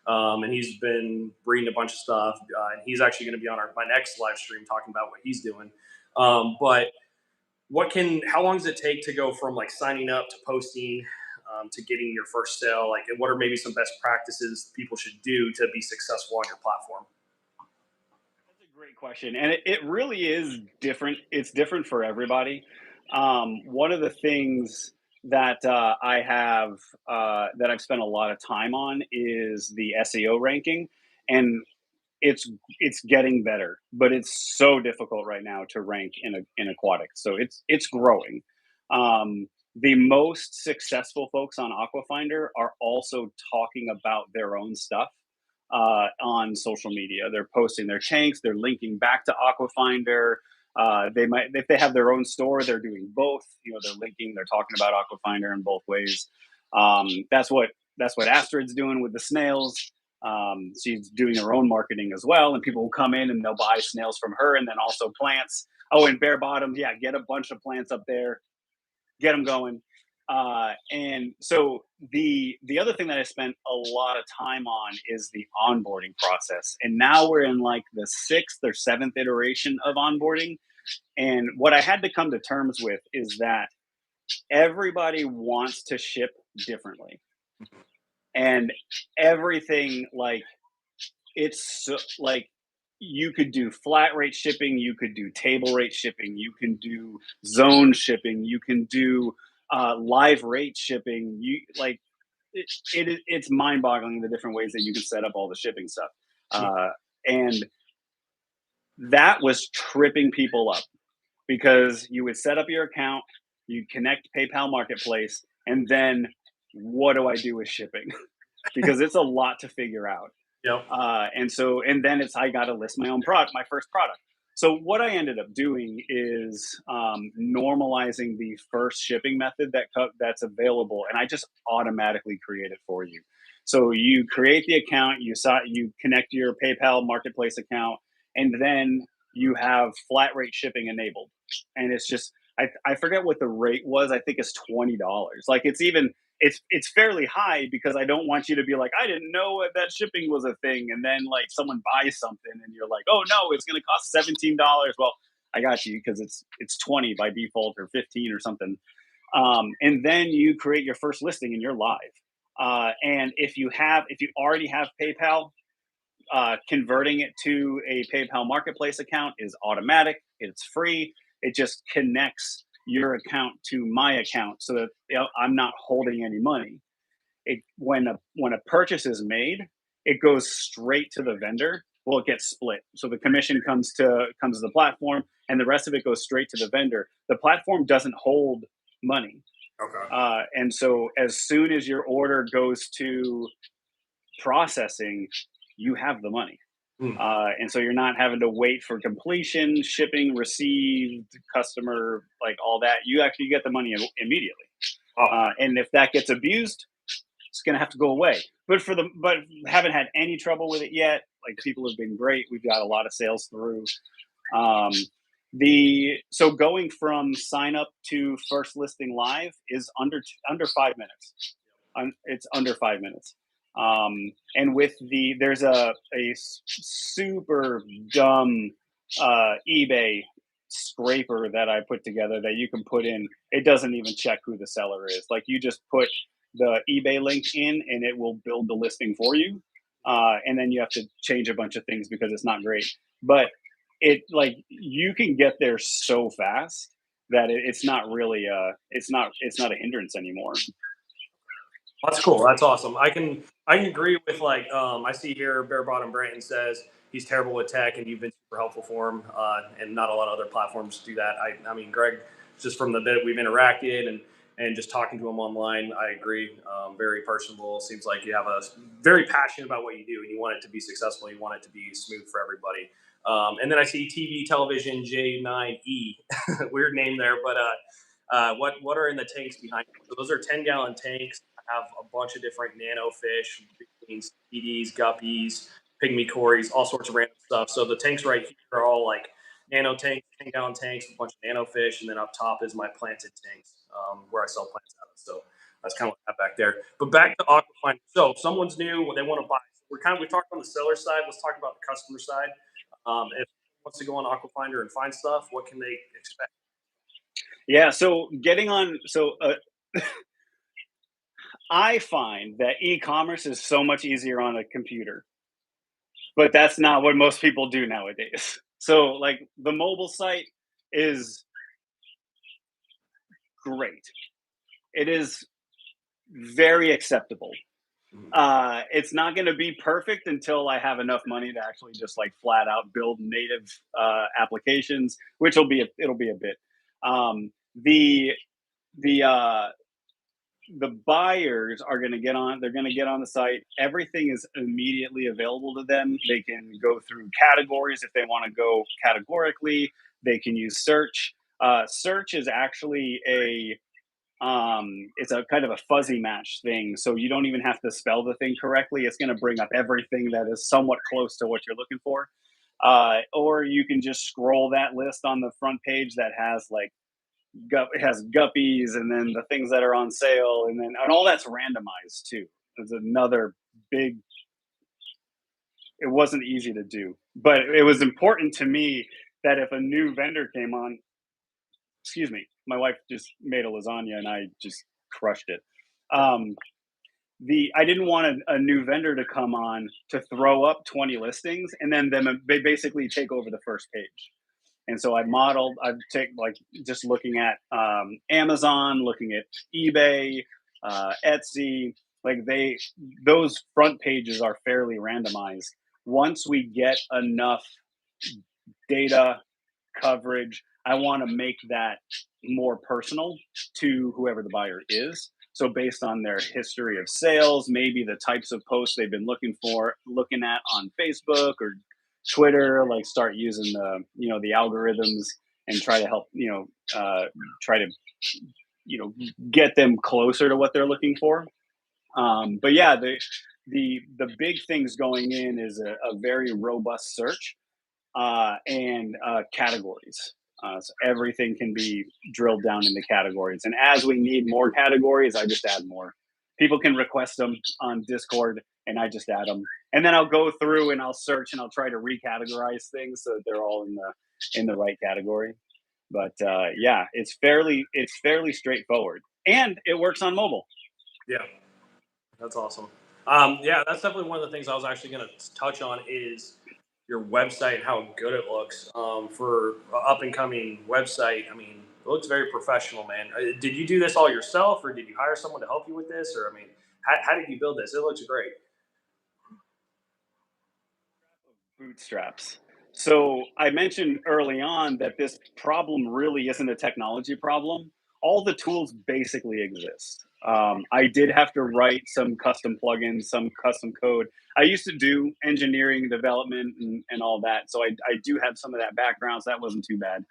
and he's been breeding a bunch of stuff. And he's actually going to be on my next live stream talking about what he's doing. But how long does it take to go from like signing up to posting to getting your first sale? Like, and what are maybe some best practices people should do to be successful on your platform? That's a great question, and it really is different. It's different for everybody. One of the things that I have that I've spent a lot of time on is the SEO ranking, and it's getting better, but it's so difficult right now to rank in aquatics. So it's growing. The most successful folks on Aquafindr are also talking about their own stuff on social media. They're posting their tanks. They're linking back to Aquafindr. They might, if they have their own store, they're doing both. You know, they're linking. They're talking about Aquafindr in both ways. That's what Astrid's doing with the snails. She's doing her own marketing as well, and people will come in and they'll buy snails from her, and then also plants. Oh, and bare bottoms, yeah, get a bunch of plants up there, get them going. And so the other thing that I spent a lot of time on is the onboarding process. And now we're in like the sixth or seventh iteration of onboarding. And what I had to come to terms with is that everybody wants to ship differently. And everything like it's so, like you could do flat rate shipping, you could do table rate shipping, you can do zone shipping, you can do live rate shipping. You like it's mind boggling the different ways that you can set up all the shipping stuff. And that was tripping people up because you would set up your account, you connect PayPal Marketplace, and then what do I do with shipping? Because it's a lot to figure out. Yep. And then I got to list my own product, my first product. So what I ended up doing is normalizing the first shipping method that's available, and I just automatically create it for you. So you create the account, you connect your PayPal Marketplace account, and then you have flat rate shipping enabled. And it's just I forget what the rate was. I think it's $20. Like it's fairly high because I don't want you to be like, I didn't know that shipping was a thing, and then like someone buys something and you're like, oh no, it's going to cost $17. Well, I got you because it's 20 by default or 15 or something. And then you create your first listing and you're live. And if you already have PayPal, converting it to a PayPal Marketplace account is automatic. It's free. It just connects your account to my account so that I'm not holding any money. When a purchase is made, it goes straight to the vendor. Well, it gets split, so the commission comes to the platform, and the rest of it goes straight to the vendor. The platform doesn't hold money, Okay. and so as soon as your order goes to processing, you have the money. Hmm. And so you're not having to wait for completion, shipping, received, customer, like all that. You actually get the money immediately. Wow. And if that gets abused, it's going to have to go away. But haven't had any trouble with it yet. Like people have been great. We've got a lot of sales through. Um, so going from sign up to first listing live is under 5 minutes. It's under 5 minutes. And with there's a super dumb eBay scraper that I put together that you can put in. It doesn't even check who the seller is. Like you just put the eBay link in, and it will build the listing for you. And then you have to change a bunch of things because it's not great. But like you can get there so fast that it's not really it's not a hindrance anymore. That's cool. That's awesome. I can agree with like I see here Bare Bottom Branton says he's terrible with tech and you've been super helpful for him and not a lot of other platforms do that. I mean Greg, just from the bit we've interacted and just talking to him online, I agree. Very personable. Seems like you have a very passionate about what you do and you want it to be successful. You want it to be smooth for everybody. And then I see TV television J9E, weird name there, but what are in the tanks behind you? So those are 10-gallon tanks. Have a bunch of different nano fish, between CDs, guppies, pygmy cories, all sorts of random stuff. So the tanks right here are all like nano tanks, 10-gallon tanks, a bunch of nano fish, and then up top is my planted tanks where I sell plants out of. So that's kind of what I have back there. But back to Aquafindr. So if someone's new, they want to buy. We talked on the seller side. Let's talk about the customer side. If someone wants to go on Aquafindr and find stuff, what can they expect? Yeah. So getting on. I find that e-commerce is so much easier on a computer, but that's not what most people do nowadays. So like the mobile site is great. It is very acceptable. It's not going to be perfect until I have enough money to actually just like flat out build native applications, which it'll be a bit. Um, the the uh, the buyers are going to get on. They're going to get on the site. Everything is immediately available to them. They can go through categories if they want to go categorically. They can use search. Search is actually it's a kind of a fuzzy match thing, so you don't even have to spell the thing correctly. It's going to bring up everything that is somewhat close to what you're looking for, or you can just scroll that list on the front page that has like it has guppies and then the things that are on sale, and all that's randomized too. It's another big. It wasn't easy to do, but it was important to me that if a new vendor came on, excuse me, my wife just made a lasagna and I just crushed it. Um, I didn't want a new vendor to come on to throw up 20 listings and then they basically take over the first page. And so I've taken like just looking at Amazon, looking at eBay, Etsy, like those front pages are fairly randomized. Once we get enough data coverage, I want to make that more personal to whoever the buyer is. So based on their history of sales, maybe the types of posts they've been looking at on Facebook or Twitter, like start using the algorithms and try to help try to get them closer to what they're looking for. But yeah, the big things going in is a very robust search and categories. So everything can be drilled down into categories. And as we need more categories, I just add more. People can request them on Discord, and I just add them. And then I'll go through and I'll search and I'll try to recategorize things so that they're all in the right category. But yeah, it's fairly straightforward, and it works on mobile. Yeah, that's awesome. Yeah, that's definitely one of the things I was actually going to touch on is your website and how good it looks for an up and coming website. I mean, it looks very professional, man. Did you do this all yourself, or did you hire someone to help you with this? Or I mean, how did you build this? It looks great. Bootstraps. So I mentioned early on that this problem really isn't a technology problem. All the tools basically exist. I did have to write some custom plugins, some custom code. I used to do engineering development and all that. So I do have some of that background. So that wasn't too bad.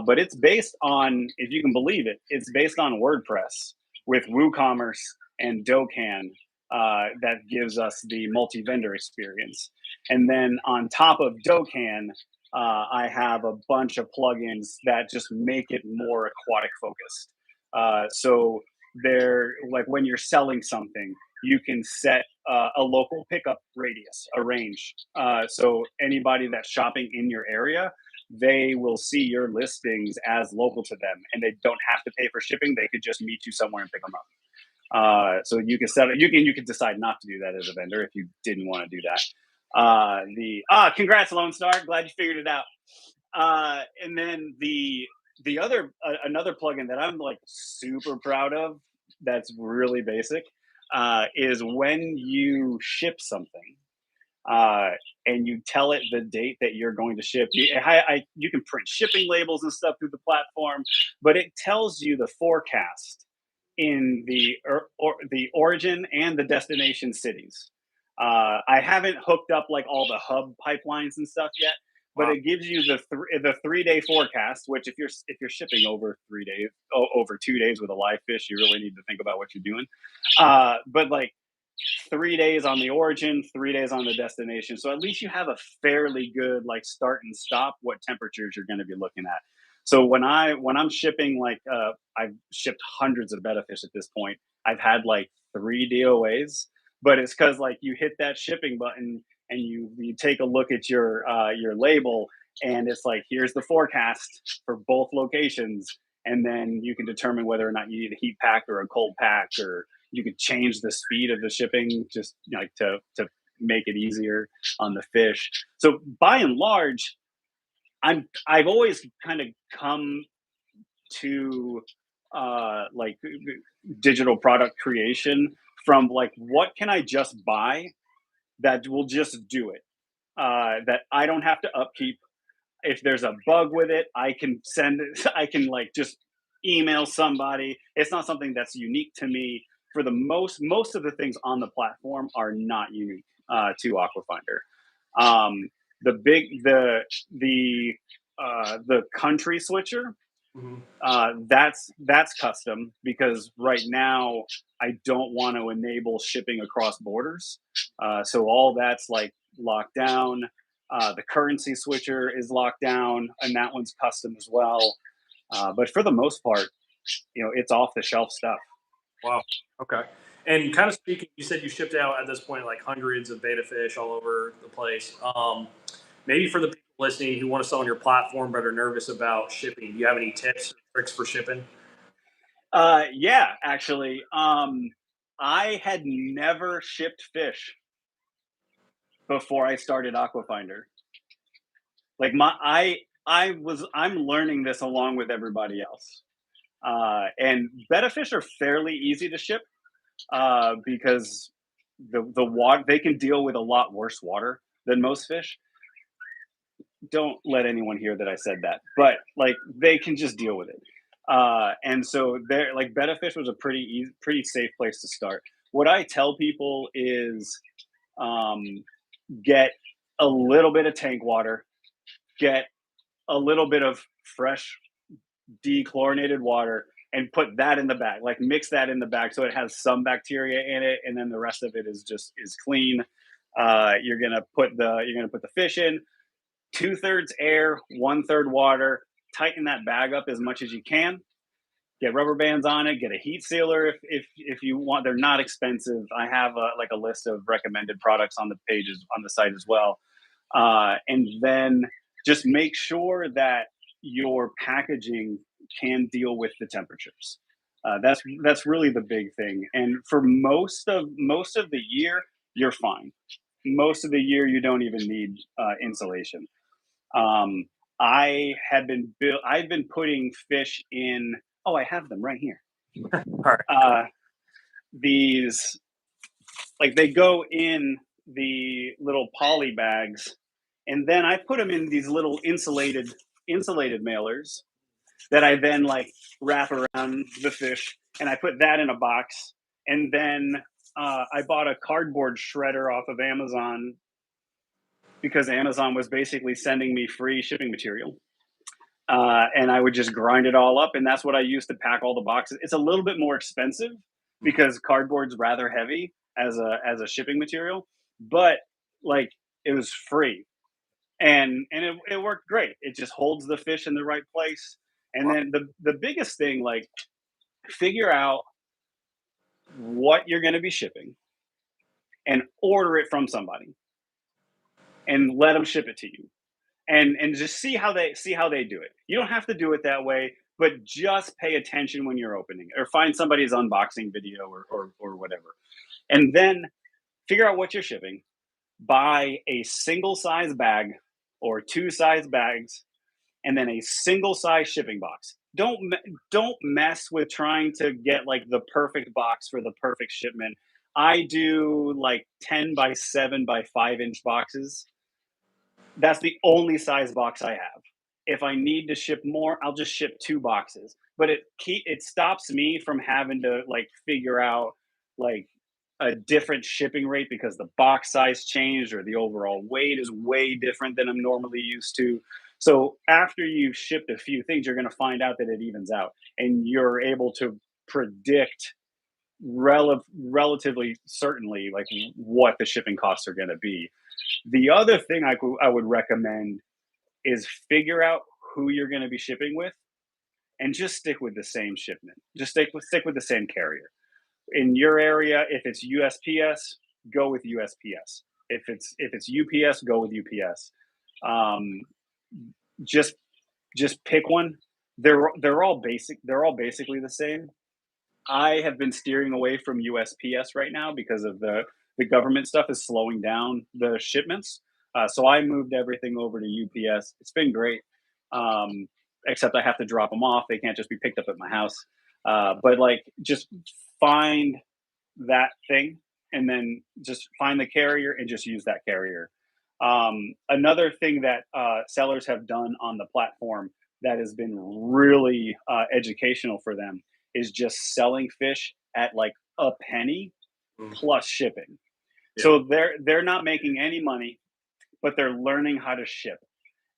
But it's based on, if you can believe it, it's based on WordPress with WooCommerce and Dokkan that gives us the multi-vendor experience. And then on top of Dokkan, I have a bunch of plugins that just make it more aquatic focused. So they're like when you're selling something, you can set a local pickup radius, a range. So anybody that's shopping in your area, they will see your listings as local to them, and they don't have to pay for shipping. They could just meet you somewhere and pick them up. So you can set it. You can decide not to do that as a vendor if you didn't want to do that. Congrats, Lone Star. Glad you figured it out. And then the other another plugin that I'm like super proud of that's really basic is when you ship something and you tell it the date that you're going to ship. You can print shipping labels and stuff through the platform, but it tells you the forecast in the origin and the destination cities. I haven't hooked up like all the hub pipelines and stuff yet, but Wow. it gives you the 3 day forecast. Which if you're shipping over 3 days, over 2 days with a live fish, you really need to think about what you're doing. But like 3 days on the origin, 3 days on the destination. So at least you have a fairly good like start and stop what temperatures you're going to be looking at. So when I'm shipping, like I've shipped hundreds of betta fish at this point. I've had like 3 DOAs, but it's because like you hit that shipping button and you take a look at your label, and it's like here's the forecast for both locations, and then you can determine whether or not you need a heat pack or a cold pack, or you could change the speed of the shipping just like to make it easier on the fish. So by and large, I've always kind of come to like digital product creation from like what can I just buy that will just do it, that I don't have to upkeep. If there's a bug with it, I can send it, I can like just email somebody. It's not something that's unique to me. For the most of the things on the platform are not unique to Aquafinder. The big the country switcher, Mhm. that's custom because right now I don't want to enable shipping across borders. So all that's like locked down. The currency switcher is locked down, and that one's custom as well. But for the most part, it's off the shelf stuff. Wow. Okay. And kind of speaking, you said you shipped out at this point like hundreds of beta fish all over the place. Maybe for the people listening who want to sell on your platform but are nervous about shipping, do you have any tips or tricks for shipping? Yeah, actually, I had never shipped fish before I started Aquafinder. Like I'm learning this along with everybody else. And betta fish are fairly easy to ship because the water, they can deal with a lot worse water than most fish. Don't let anyone hear that I said that, but like they can just deal with it. And so they're like betta fish was a pretty safe place to start. What I tell people is um, get a little bit of tank water, get a little bit of fresh dechlorinated water, and put that in the bag. Like mix that in the bag so it has some bacteria in it, and then the rest of it is clean. You're gonna put the fish in, 2/3 air, 1/3 water. Tighten that bag up as much as you can. Get rubber bands on it. Get a heat sealer if you want. They're not expensive. I have like a list of recommended products on the pages on the site as well. And then just make sure that your packaging can deal with the temperatures. That's really the big thing. And for most of the year, you're fine. Most of the year, you don't even need insulation. Um, I've been putting fish in. Oh, I have them right here. All right. Uh, these like they go in the little poly bags, and then I put them in these little insulated mailers that I then like wrap around the fish, and I put that in a box, and then I bought a cardboard shredder off of Amazon because Amazon was basically sending me free shipping material. And I would just grind it all up, and that's what I use to pack all the boxes. It's a little bit more expensive because cardboard's rather heavy as a shipping material, but like it was free, and it worked great. It just holds the fish in the right place, and Wow. then the biggest thing, like figure out what you're going to be shipping and order it from somebody and let them ship it to you, and just see how they do it. You don't have to do it that way, but just pay attention when you're opening it, or find somebody's unboxing video or whatever, and then figure out what you're shipping. Buy a single size bag or two size bags, and then a single size shipping box. Don't mess with trying to get like the perfect box for the perfect shipment. I do like 10 by 7 by 5 inch boxes. That's the only size box I have. If I need to ship more, I'll just ship two boxes. But it stops me from having to like figure out like a different shipping rate because the box size changed or the overall weight is way different than I'm normally used to. So after you've shipped a few things, you're going to find out that it evens out, and you're able to predict relatively certainly like what the shipping costs are going to be. The other thing I would recommend is figure out who you're going to be shipping with and just stick with the same shipment. Just stick with the same carrier. In your area, if it's USPS, go with USPS. If it's UPS, go with UPS. Um, just just pick one. They're all basic. They're all basically the same. I have been steering away from USPS right now because of the government stuff is slowing down the shipments. So I moved everything over to UPS. It's been great, um, except I have to drop them off. They can't just be picked up at my house. But like, just find that thing and then just find the carrier and just use that carrier. Another thing that sellers have done on the platform that has been really educational for them is just selling fish at like a penny Mm, plus shipping. yeah. So they're not making any money, but they're learning how to ship,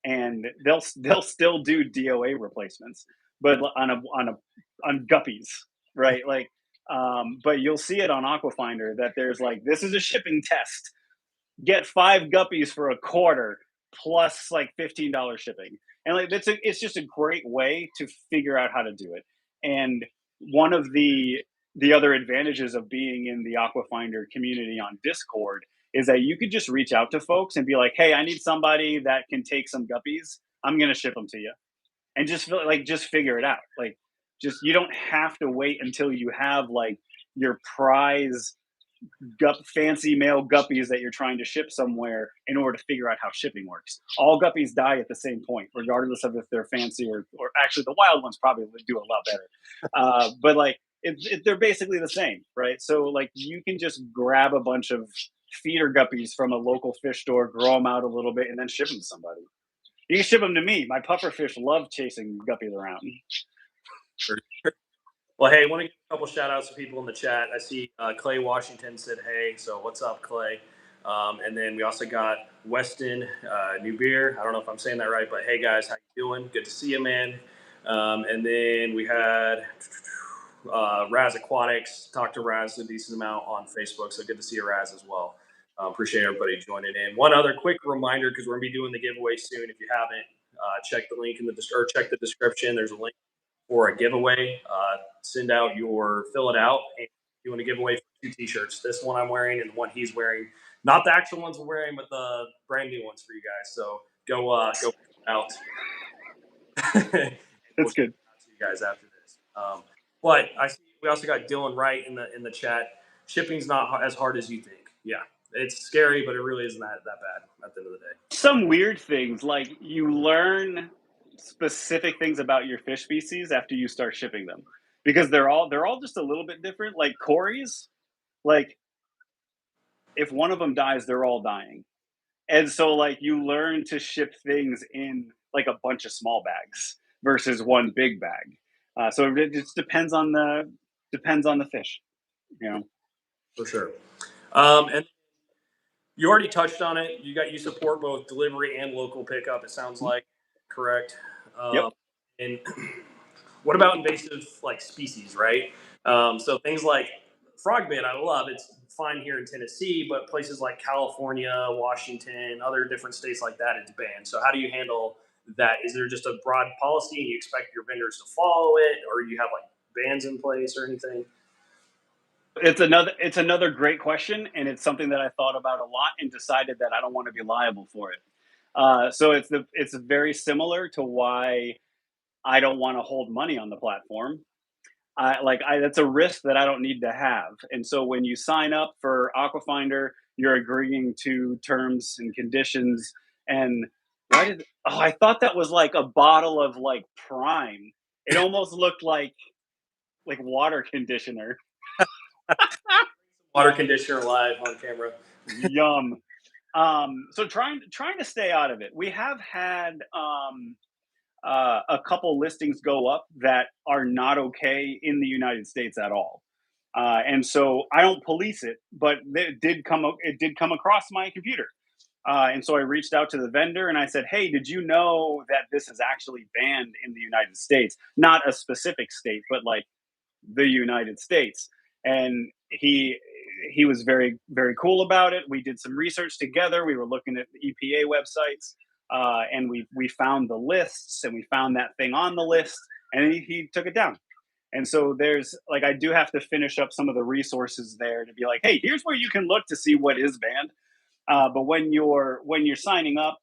and they'll still do DOA replacements, but on guppies, right? Like, but you'll see it on Aquafindr that there's like this is a shipping test. Get 5 guppies for a quarter plus like $15 shipping, and like it's just a great way to figure out how to do it. And one of the other advantages of being in the Aquafinder community on Discord is that you could just reach out to folks and be like, "Hey, I need somebody that can take some guppies. I'm gonna ship them to you," and just figure it out. Like, just you don't have to wait until you have like your prize fancy male guppies that you're trying to ship somewhere in order to figure out how shipping works. All guppies die at the same point, regardless of if they're fancy or actually the wild ones probably would do a lot better. But like they're basically the same, right? So like you can just grab a bunch of feeder guppies from a local fish store, grow them out a little bit, and then ship them to somebody. You can ship them to me. My puffer fish love chasing guppies around. Well, hey, I want to give a couple shout outs to people in the chat. I see Clay Washington said, hey, so what's up, Clay? And then we also got Weston New Beer. I don't know if I'm saying that right, but hey, guys, how you doing? Good to see you, man. And then we had Raz Aquatics. Talked to Raz a decent amount on Facebook, so good to see you, Raz, as well. Appreciate everybody joining in. One other quick reminder, because we're going to be doing the giveaway soon. If you haven't, check the link in the or check the description. There's a link for a giveaway. Fill it out, and you want to give away 2 T-shirts. This one I'm wearing and the one he's wearing. Not the actual ones we're wearing, but the brand new ones for you guys. So go out. We'll That's ship good. it out to you guys after this. But I see we also got Dylan Wright in the chat. Shipping's not as hard as you think. Yeah, it's scary, but it really isn't that bad at the end of the day. Some weird things like you learn specific things about your fish species after you start shipping them because they're all just a little bit different. Like Corey's, like if one of them dies, they're all dying, and so like you learn to ship things in like a bunch of small bags versus one big bag. So it just depends on the fish, you know. For sure. And you already touched on it. You support both delivery and local pickup. It sounds like correct. Yep. And what about invasive like species, right? So things like frogbit, I love. It's fine here in Tennessee, but places like California, Washington, other different states like that, it's banned. So how do you handle that? Is there just a broad policy and you expect your vendors to follow it, or you have like bans in place or anything? It's another great question, and it's something that I thought about a lot and decided that I don't want to be liable for it. So it's very similar to why I don't want to hold money on the platform. That's a risk that I don't need to have. And so when you sign up for Aquafinder, you're agreeing to terms and conditions. And I thought that was like a bottle of like Prime. It almost looked like water conditioner. Water conditioner live on camera. Yum. So trying to stay out of it. We have had a couple listings go up that are not okay in the United States at all. And so I don't police it, but it did come across my computer. And so I reached out to the vendor and I said, "Hey, did you know that this is actually banned in the United States? Not a specific state, but like the United States." and he was very very cool about it. We did some research together. We were looking at the EPA websites, and we found the lists, and we found that thing on the list, and he took it down. And so there's like, I do have to finish up some of the resources there to be like, hey, here's where you can look to see what is banned. But when you're signing up,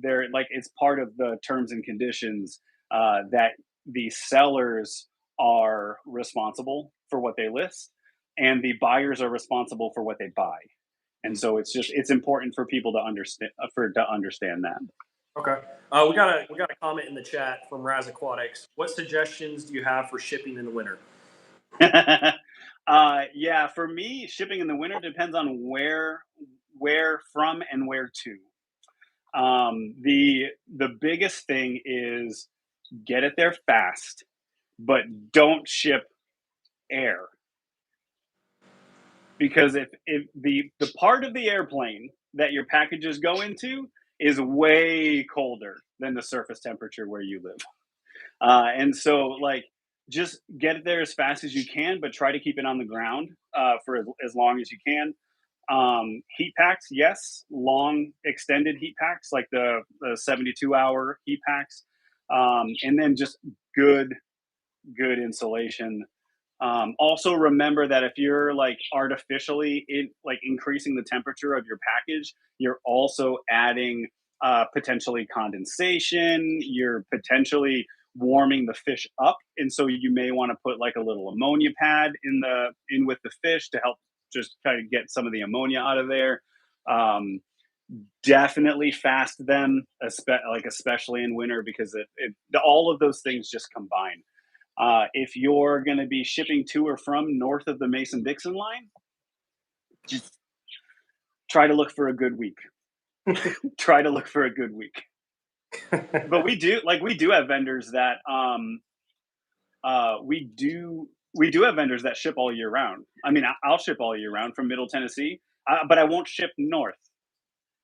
there, like, it's part of the terms and conditions that the sellers are responsible for what they list, and the buyers are responsible for what they buy. And so it's important for people to understand that. Okay. We got a comment in the chat from Raz Aquatics. What suggestions do you have for shipping in the winter? Yeah, for me, shipping in the winter depends on where from and where to. The biggest thing is get it there fast, but don't ship air, because if the part of the airplane that your packages go into is way colder than the surface temperature where you live. And so, like, just get it there as fast as you can, but try to keep it on the ground for as long as you can. Heat packs, yes, long extended heat packs like the 72-hour heat packs, and then just good good insulation. Also, remember that if you're like artificially like increasing the temperature of your package, you're also adding potentially condensation. You're potentially warming the fish up, and so you may want to put like a little ammonia pad in with the fish to help just try to get some of the ammonia out of there. Um, Definitely fast them, especially in winter, because all of those things just combine. If you're going to be shipping to or from north of the Mason Dixon line, just try to look for a good week. Try to look for a good week. But we do have vendors that we do have vendors that ship all year round. I mean, I'll ship all year round from Middle Tennessee, but I won't ship north.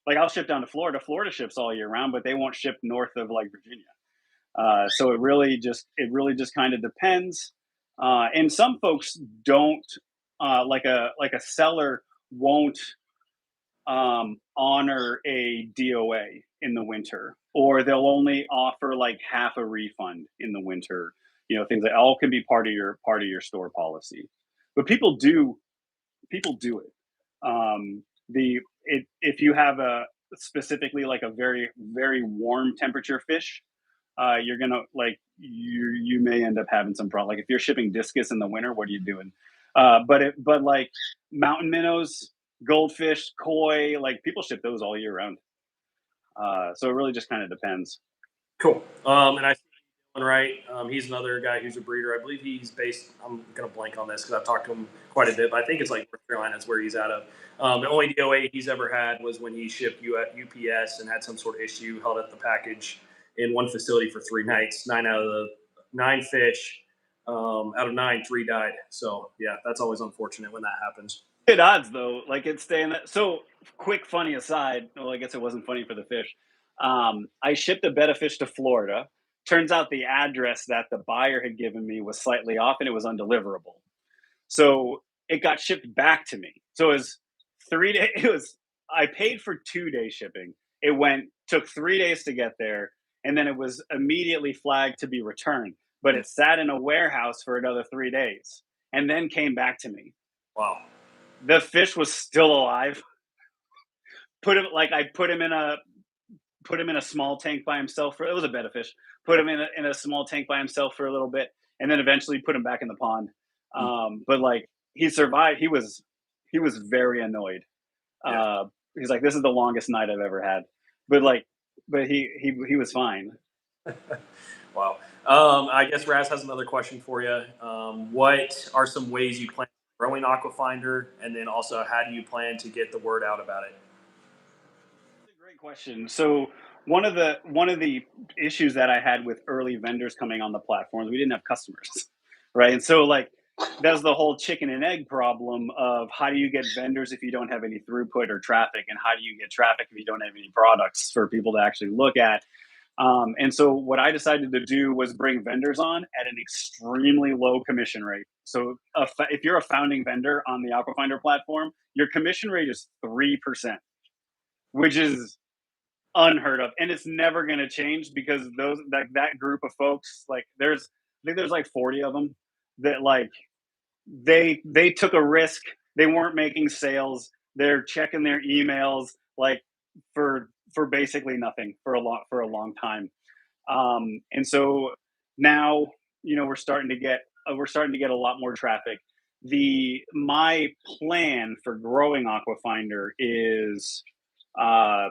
Like, I'll ship down to Florida. Florida ships all year round, but they won't ship north of like Virginia. So it really just kind of depends. And some folks don't, like a seller won't honor a DOA in the winter, or they'll only offer like half a refund in the winter. Things that all can be part of your store policy. But people do it. If you have a specifically like a very very warm temperature fish, you're gonna like you may end up having some problem. Like, if you're shipping discus in the winter, what are you doing? But like mountain minnows, goldfish, koi, like, people ship those all year round. So it really just kind of depends. Cool. And I see Dylan Wright. He's another guy who's a breeder. I believe he's based. I'm gonna blank on this because I've talked to him quite a bit, but I think it's like North Carolina is where he's out of. The only DOA he's ever had was when he shipped you at UPS and had some sort of issue, held up the package in one facility for 3 nights. 9 out of the 9 fish, out of 9, 3 died. So yeah, that's always unfortunate when that happens. Good odds though. Like, it's staying that. So, quick funny aside. Well, I guess it wasn't funny for the fish. I shipped a betta fish to Florida. Turns out the address that the buyer had given me was slightly off, and it was undeliverable. So it got shipped back to me. So it was 3 days. I paid for 2 day shipping. Took 3 days to get there, and then it was immediately flagged to be returned. But it sat in a warehouse for another 3 days, and then came back to me. Wow. The fish was still alive. I put him in a small tank by himself. It was a betta fish. Put him in a small tank by himself for a little bit, and then eventually put him back in the pond. But like, he survived. He was very annoyed. Yeah. He's like, "This is the longest night I've ever had," but he was fine. Wow. I guess Raz has another question for you. What are some ways you plan on growing Aquafindr, and then also how do you plan to get the word out about it? That's a great question. So one of the issues that I had with early vendors coming on the platforms, we didn't have customers, right? And so, like, that's the whole chicken and egg problem of how do you get vendors if you don't have any throughput or traffic, and how do you get traffic if you don't have any products for people to actually look at. And so what I decided to do was bring vendors on at an extremely low commission rate. So if you're a founding vendor on the Aquafindr platform, your commission rate is 3%, which is unheard of, and it's never going to change because that group of folks, like I think there's like 40 of them that like they took a risk. They weren't making sales. They're checking their emails like for basically nothing for a long time. And so now, we're starting to get a lot more traffic. The My plan for growing Aquafindr is uh,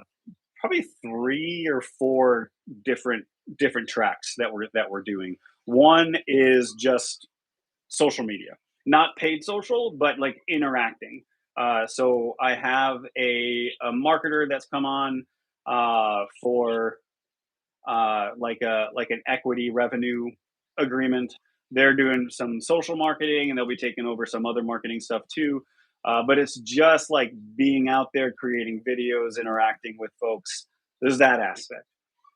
probably 3 or 4 different tracks that we're doing. One is just social media, not paid social, but like interacting. So I have a marketer that's come on for like an equity revenue agreement. They're doing some social marketing, and they'll be taking over some other marketing stuff too. But it's just like being out there, creating videos, interacting with folks. There's that aspect.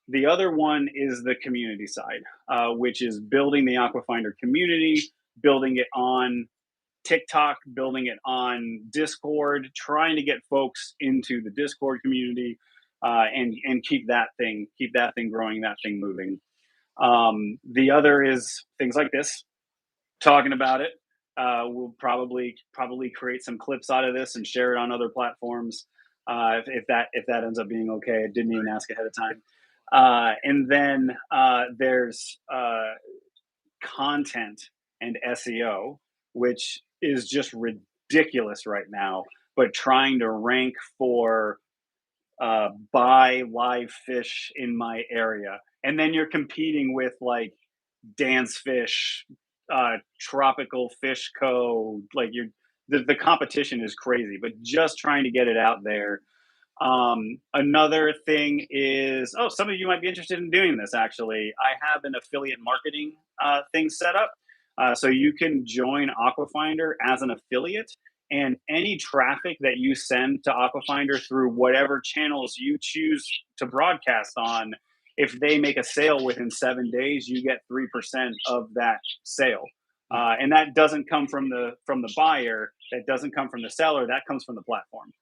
The other one is the community side, which is building the Aquafindr community, building it on TikTok, building it on Discord, trying to get folks into the Discord community, and keep that thing growing, that thing moving. The other is things like this, talking about it. We'll probably create some clips out of this and share it on other platforms, if that ends up being okay. I didn't even ask ahead of time. And then there's content and SEO, which is just ridiculous right now. But trying to rank for buy live fish in my area, and then you're competing with like Dance Fish, Tropical Fish Co. Like the competition is crazy, but just trying to get it out there. Another thing is, oh, some of you might be interested in doing this. Actually, I have an affiliate marketing thing set up, so you can join Aquafindr as an affiliate, and any traffic that you send to Aquafindr through whatever channels you choose to broadcast on, if they make a sale within 7 days, you get 3% of that sale. And that doesn't come from the buyer. That doesn't come from the seller. That comes from the platform.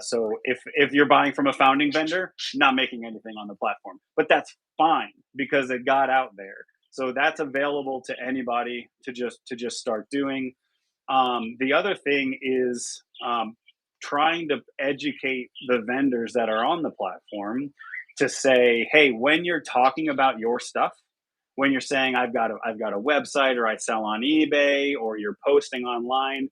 So if you're buying from a founding vendor, not making anything on the platform, but that's fine because it got out there. So that's available to anybody to just start doing. The other thing is trying to educate the vendors that are on the platform to say, hey, when you're talking about your stuff, when you're saying I've got a website, or I sell on eBay, or you're posting online,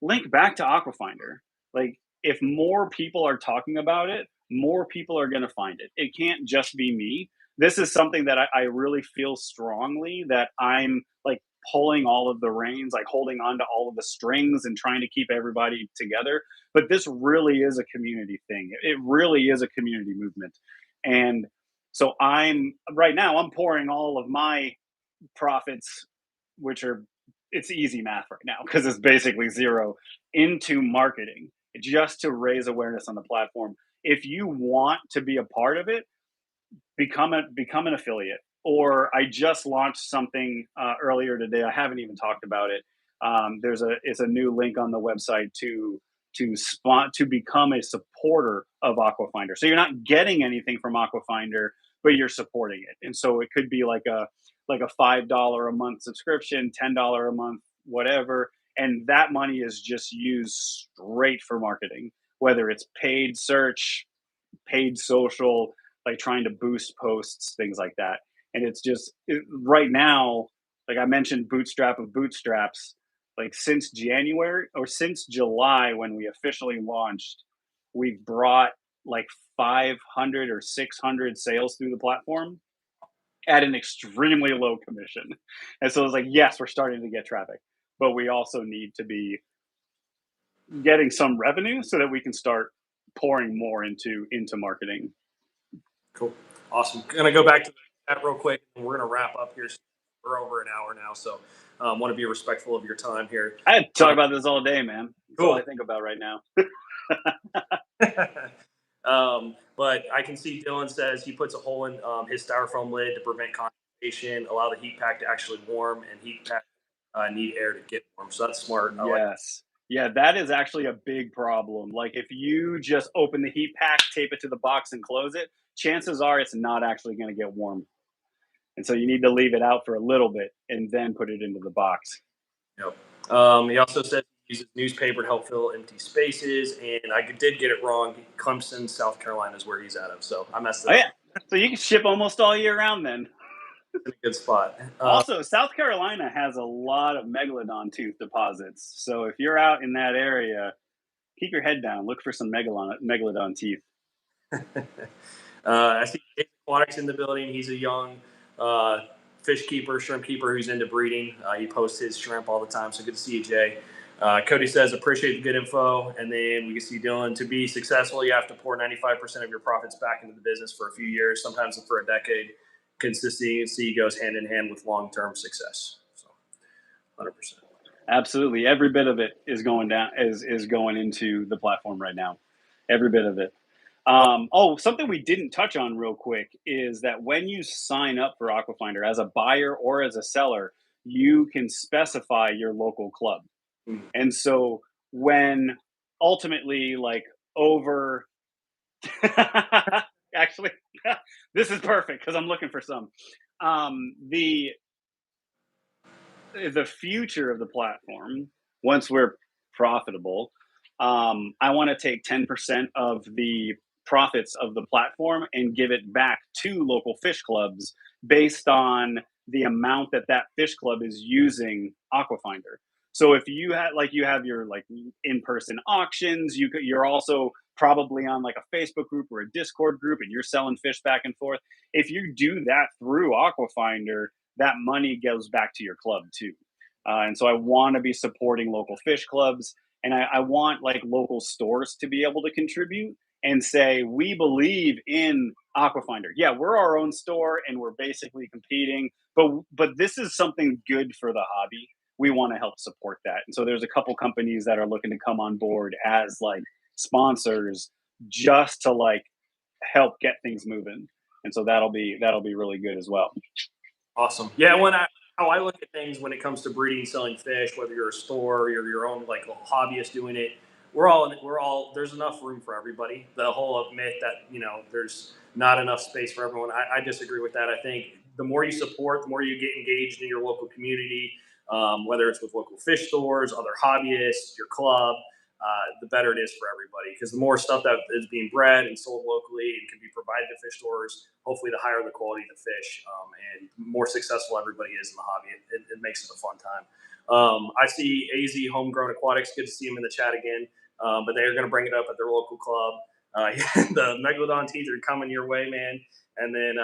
link back to Aquafindr. Like, if more people are talking about it, more people are going to find it. It can't just be me. This is something that I really feel strongly that I'm like pulling all of the reins, like holding on to all of the strings and trying to keep everybody together. But this really is a community thing. It really is a community movement. And so right now, I'm pouring all of my profits, which are, it's easy math right now because it's basically zero, into marketing just to raise awareness on the platform. If you want to be a part of it, become an affiliate. Or I just launched something earlier today. I haven't even talked about it. It's a new link on the website to become a supporter of Aquafindr. So you're not getting anything from Aquafindr, but you're supporting it. And so it could be like a $5 a month subscription, $10 a month, whatever. And that money is just used straight for marketing, whether it's paid search, paid social, like trying to boost posts, things like that. And it's just right now, like I mentioned, bootstrap of bootstraps, like since January or since July when we officially launched, we've brought like 500 or 600 sales through the platform at an extremely low commission. And so it's like, yes, we're starting to get traffic, but we also need to be getting some revenue so that we can start pouring more into marketing. Cool. Awesome. Gonna go back to that real quick, and we're gonna wrap up here. We're over an hour now, so want to be respectful of your time here. I talk about this all day, man. That's Cool. all I think about right now. But But I can see Dylan says he puts a hole in his styrofoam lid to prevent condensation, allow the heat pack to actually warm, and heat pack need air to get warm. So that's smart. I like. Yes. Yeah, that is actually a big problem. Like if you just open the heat pack, tape it to the box and close it, chances are it's not actually going to get warm. And so you need to leave it out for a little bit and then put it into the box. Yep. He also said he uses newspaper to help fill empty spaces, and I did get it wrong. Clemson, South Carolina is where he's out of, so I messed it Oh up. yeah. So you can ship almost all year round then. In a good spot. Also, South Carolina has a lot of megalodon tooth deposits. So if you're out in that area, keep your head down. Look for some megalodon teeth. I see Jake Aquatics in the building. He's a young fish keeper, shrimp keeper who's into breeding. He posts his shrimp all the time, so good to see you, Jay. Cody says, appreciate the good info. And then we can see Dylan, to be successful, you have to pour 95% of your profits back into the business for a few years, sometimes for a decade. Consistency goes hand in hand with long-term success. So 100%. Absolutely. Every bit of it is going down is going into the platform right now. Every bit of it. Something we didn't touch on real quick is that when you sign up for Aquafindr as a buyer or as a seller, you can specify your local club. Mm. And so when ultimately like over actually this is perfect because I'm looking for some. The future of the platform, once we're profitable, I want to take 10% of the profits of the platform and give it back to local fish clubs based on the amount that that fish club is using Aquafindr. So if you had like you have your like in-person auctions, you're also probably on like a Facebook group or a Discord group and you're selling fish back and forth. If you do that through Aquafindr, that money goes back to your club too. And so I want to be supporting local fish clubs, and I want like local stores to be able to contribute and say we believe in Aquafindr. Yeah, we're our own store and we're basically competing, but this is something good for the hobby. We want to help support that, and so there's a couple companies that are looking to come on board as like sponsors just to like help get things moving, and so that'll be really good as well. Awesome. Yeah, how I look at things when it comes to breeding, selling fish, whether you're a store or you're your own like a hobbyist doing it, we're all there's enough room for everybody. The whole myth that there's not enough space for everyone, I disagree with that. I think the more you support, the more you get engaged in your local community, whether it's with local fish stores, other hobbyists, your club. The better it is for everybody because the more stuff that is being bred and sold locally and can be provided to fish stores, hopefully the higher the quality of the fish and more successful everybody is in the hobby. It makes it a fun time. I see AZ Homegrown Aquatics. Good to see them in the chat again. But they're going to bring it up at their local club. The megalodon teeth are coming your way, man. And then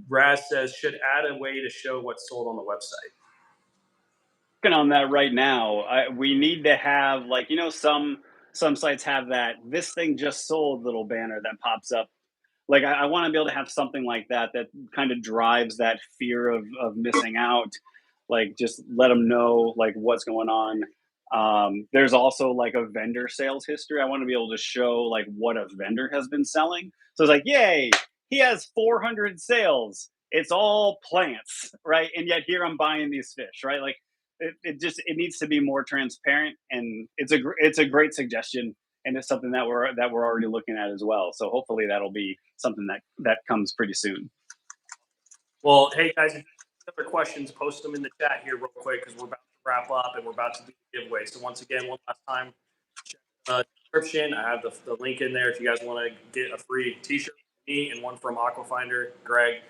Raz says, should add a way to show what's sold on the website. Working on that right now. We need to have like some sites have that this thing just sold little banner that pops up. Like I want to be able to have something like that that kind of drives that fear of missing out. Like just let them know like what's going on. There's also like a vendor sales history. I want to be able to show like what a vendor has been selling. So it's like, yay, he has 400 sales. It's all plants, right? And yet here I'm buying these fish, right? Like it needs to be more transparent, and it's a great suggestion, and it's something that we're already looking at as well. So hopefully that'll be something that comes pretty soon. Well, hey guys, if you have other questions, post them in the chat here real quick because we're about to wrap up and we're about to do the giveaway. So once again, one last time, check the description. I have the link in there if you guys want to get a free T-shirt from me and one from Aquafindr. Greg,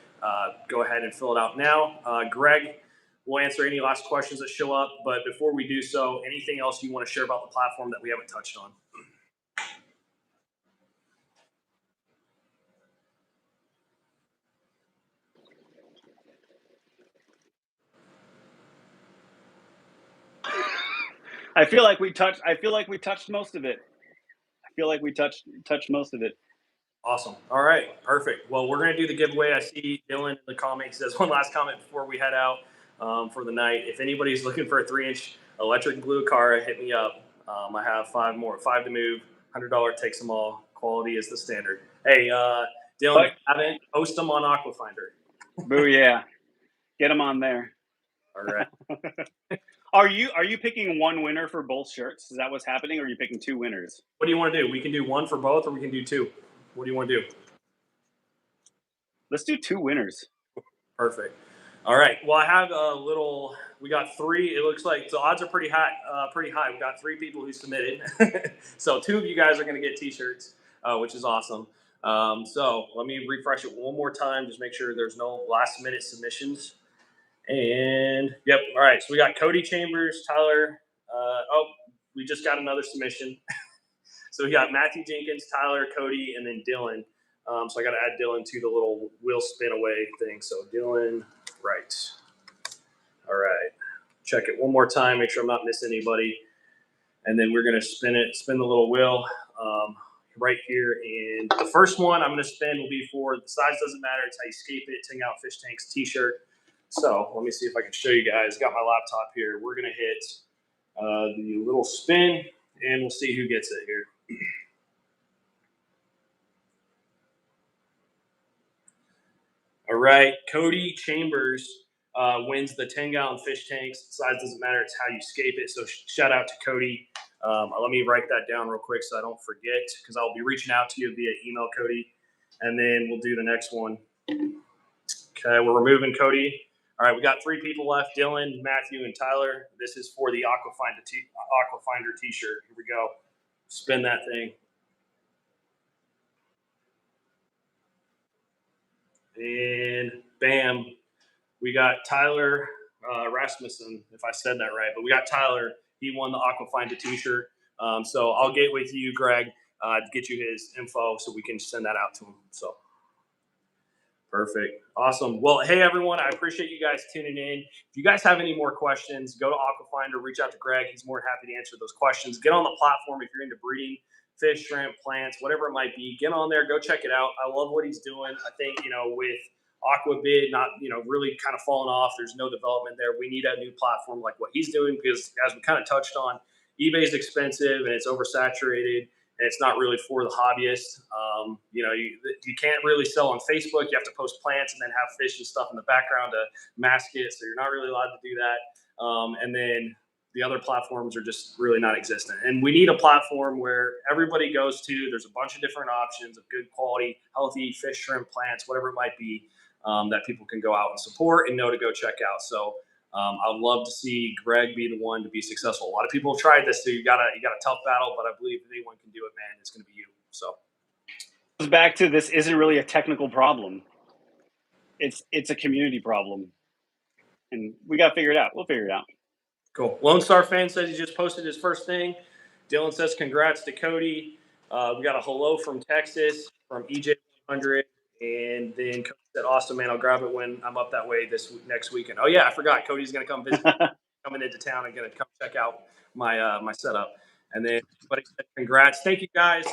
go ahead and fill it out now. Greg will answer any last questions that show up. But before we do so, anything else you want to share about the platform that we haven't touched on? I feel like we touched most of it. I feel like we touched most of it. Awesome. All right. Perfect. Well, we're going to do the giveaway. I see Dylan in the comments says one last comment before we head out for the night. If anybody's looking for a 3-inch electric blue Cara, hit me up. I have 5 more. 5 to move. $100 takes them all. Quality is the standard. Hey, Dylan, if you haven't, post them on Aquafindr. Booyah. Get them on there. All right. Are you picking one winner for both shirts? Is that what's happening, or are you picking two winners? What do you want to do? We can do one for both, or we can do two. What do you want to do? Let's do two winners. Perfect. All right. Well, I have a little. We got three. It looks like the odds are pretty high. Pretty high. We got three people who submitted, so two of you guys are going to get T-shirts, which is awesome. So let me refresh it one more time. Just make sure there's no last-minute submissions. And yep. All right. So we got Cody Chambers, Tyler. We just got another submission. So we got Matthew Jenkins, Tyler, Cody, and then Dylan. So I got to add Dylan to the little wheel spin away thing. So Dylan, right. All right. Check it one more time. Make sure I'm not missing anybody. And then we're going to spin the little wheel right here. And the first one I'm going to spin will be for the size doesn't matter. It's how you escape it. Ting Out Fish Tanks T-shirt. So let me see if I can show you guys. Got my laptop here. We're going to hit the little spin, and we'll see who gets it here. All right, Cody Chambers wins the 10-gallon fish tanks. Size doesn't matter; it's how you escape it. So shout out to Cody. Let me write that down real quick so I don't forget, because I'll be reaching out to you via email, Cody, and then we'll do the next one. Okay, we're removing Cody. All right, we got three people left: Dylan, Matthew, and Tyler. This is for the Aquafindr T-shirt. Here we go. Spin that thing. And bam, we got Tyler Rasmussen, if I said that right. But we got Tyler. He won the Aquafindr T-shirt. So I'll get with you, Greg, to get you his info so we can send that out to him. So perfect. Awesome. Well, hey, everyone. I appreciate you guys tuning in. If you guys have any more questions, go to Aquafindr, reach out to Greg. He's more than happy to answer those questions. Get on the platform if you're into breeding fish, shrimp, plants, whatever it might be. Get on there. Go check it out. I love what he's doing. I think, with Aquabid not, really kind of falling off, there's no development there. We need a new platform like what he's doing, because as we kind of touched on, eBay is expensive and it's oversaturated. And it's not really for the hobbyist. You can't really sell on Facebook. You have to post plants and then have fish and stuff in the background to mask it. So you're not really allowed to do that. And then the other platforms are just really not existent. And we need a platform where everybody goes to. There's a bunch of different options of good quality, healthy fish, shrimp, plants, whatever it might be, that people can go out and support and know to go check out. So I'd love to see Greg be the one to be successful. A lot of people have tried this, so you got a tough battle, but I believe if anyone can do it, man, it's going to be you. So It goes back to, this isn't really a technical problem. It's a community problem, and we got to figure it out. We'll figure it out. Cool. Lone Star Fan says he just posted his first thing. Dylan says congrats to Cody. We got a hello from Texas from EJ100. And then Cody said, awesome, man. I'll grab it when I'm up that way next weekend. Oh, yeah, I forgot. Cody's going to come visit, coming into town and going to come check out my setup. And then everybody said congrats. Thank you, guys.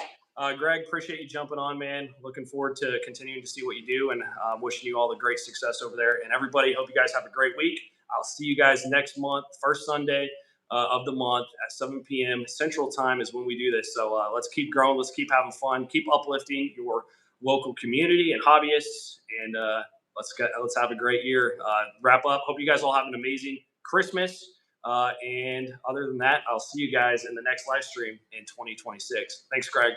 Greg, appreciate you jumping on, man. Looking forward to continuing to see what you do, and wishing you all the great success over there. And everybody, hope you guys have a great week. I'll see you guys next month, first Sunday of the month at 7 p.m. Central Time is when we do this. So let's keep growing. Let's keep having fun. Keep uplifting your local community and hobbyists. And let's have a great year. Wrap up. Hope you guys all have an amazing Christmas. And other than that, I'll see you guys in the next live stream in 2026. Thanks, Greg.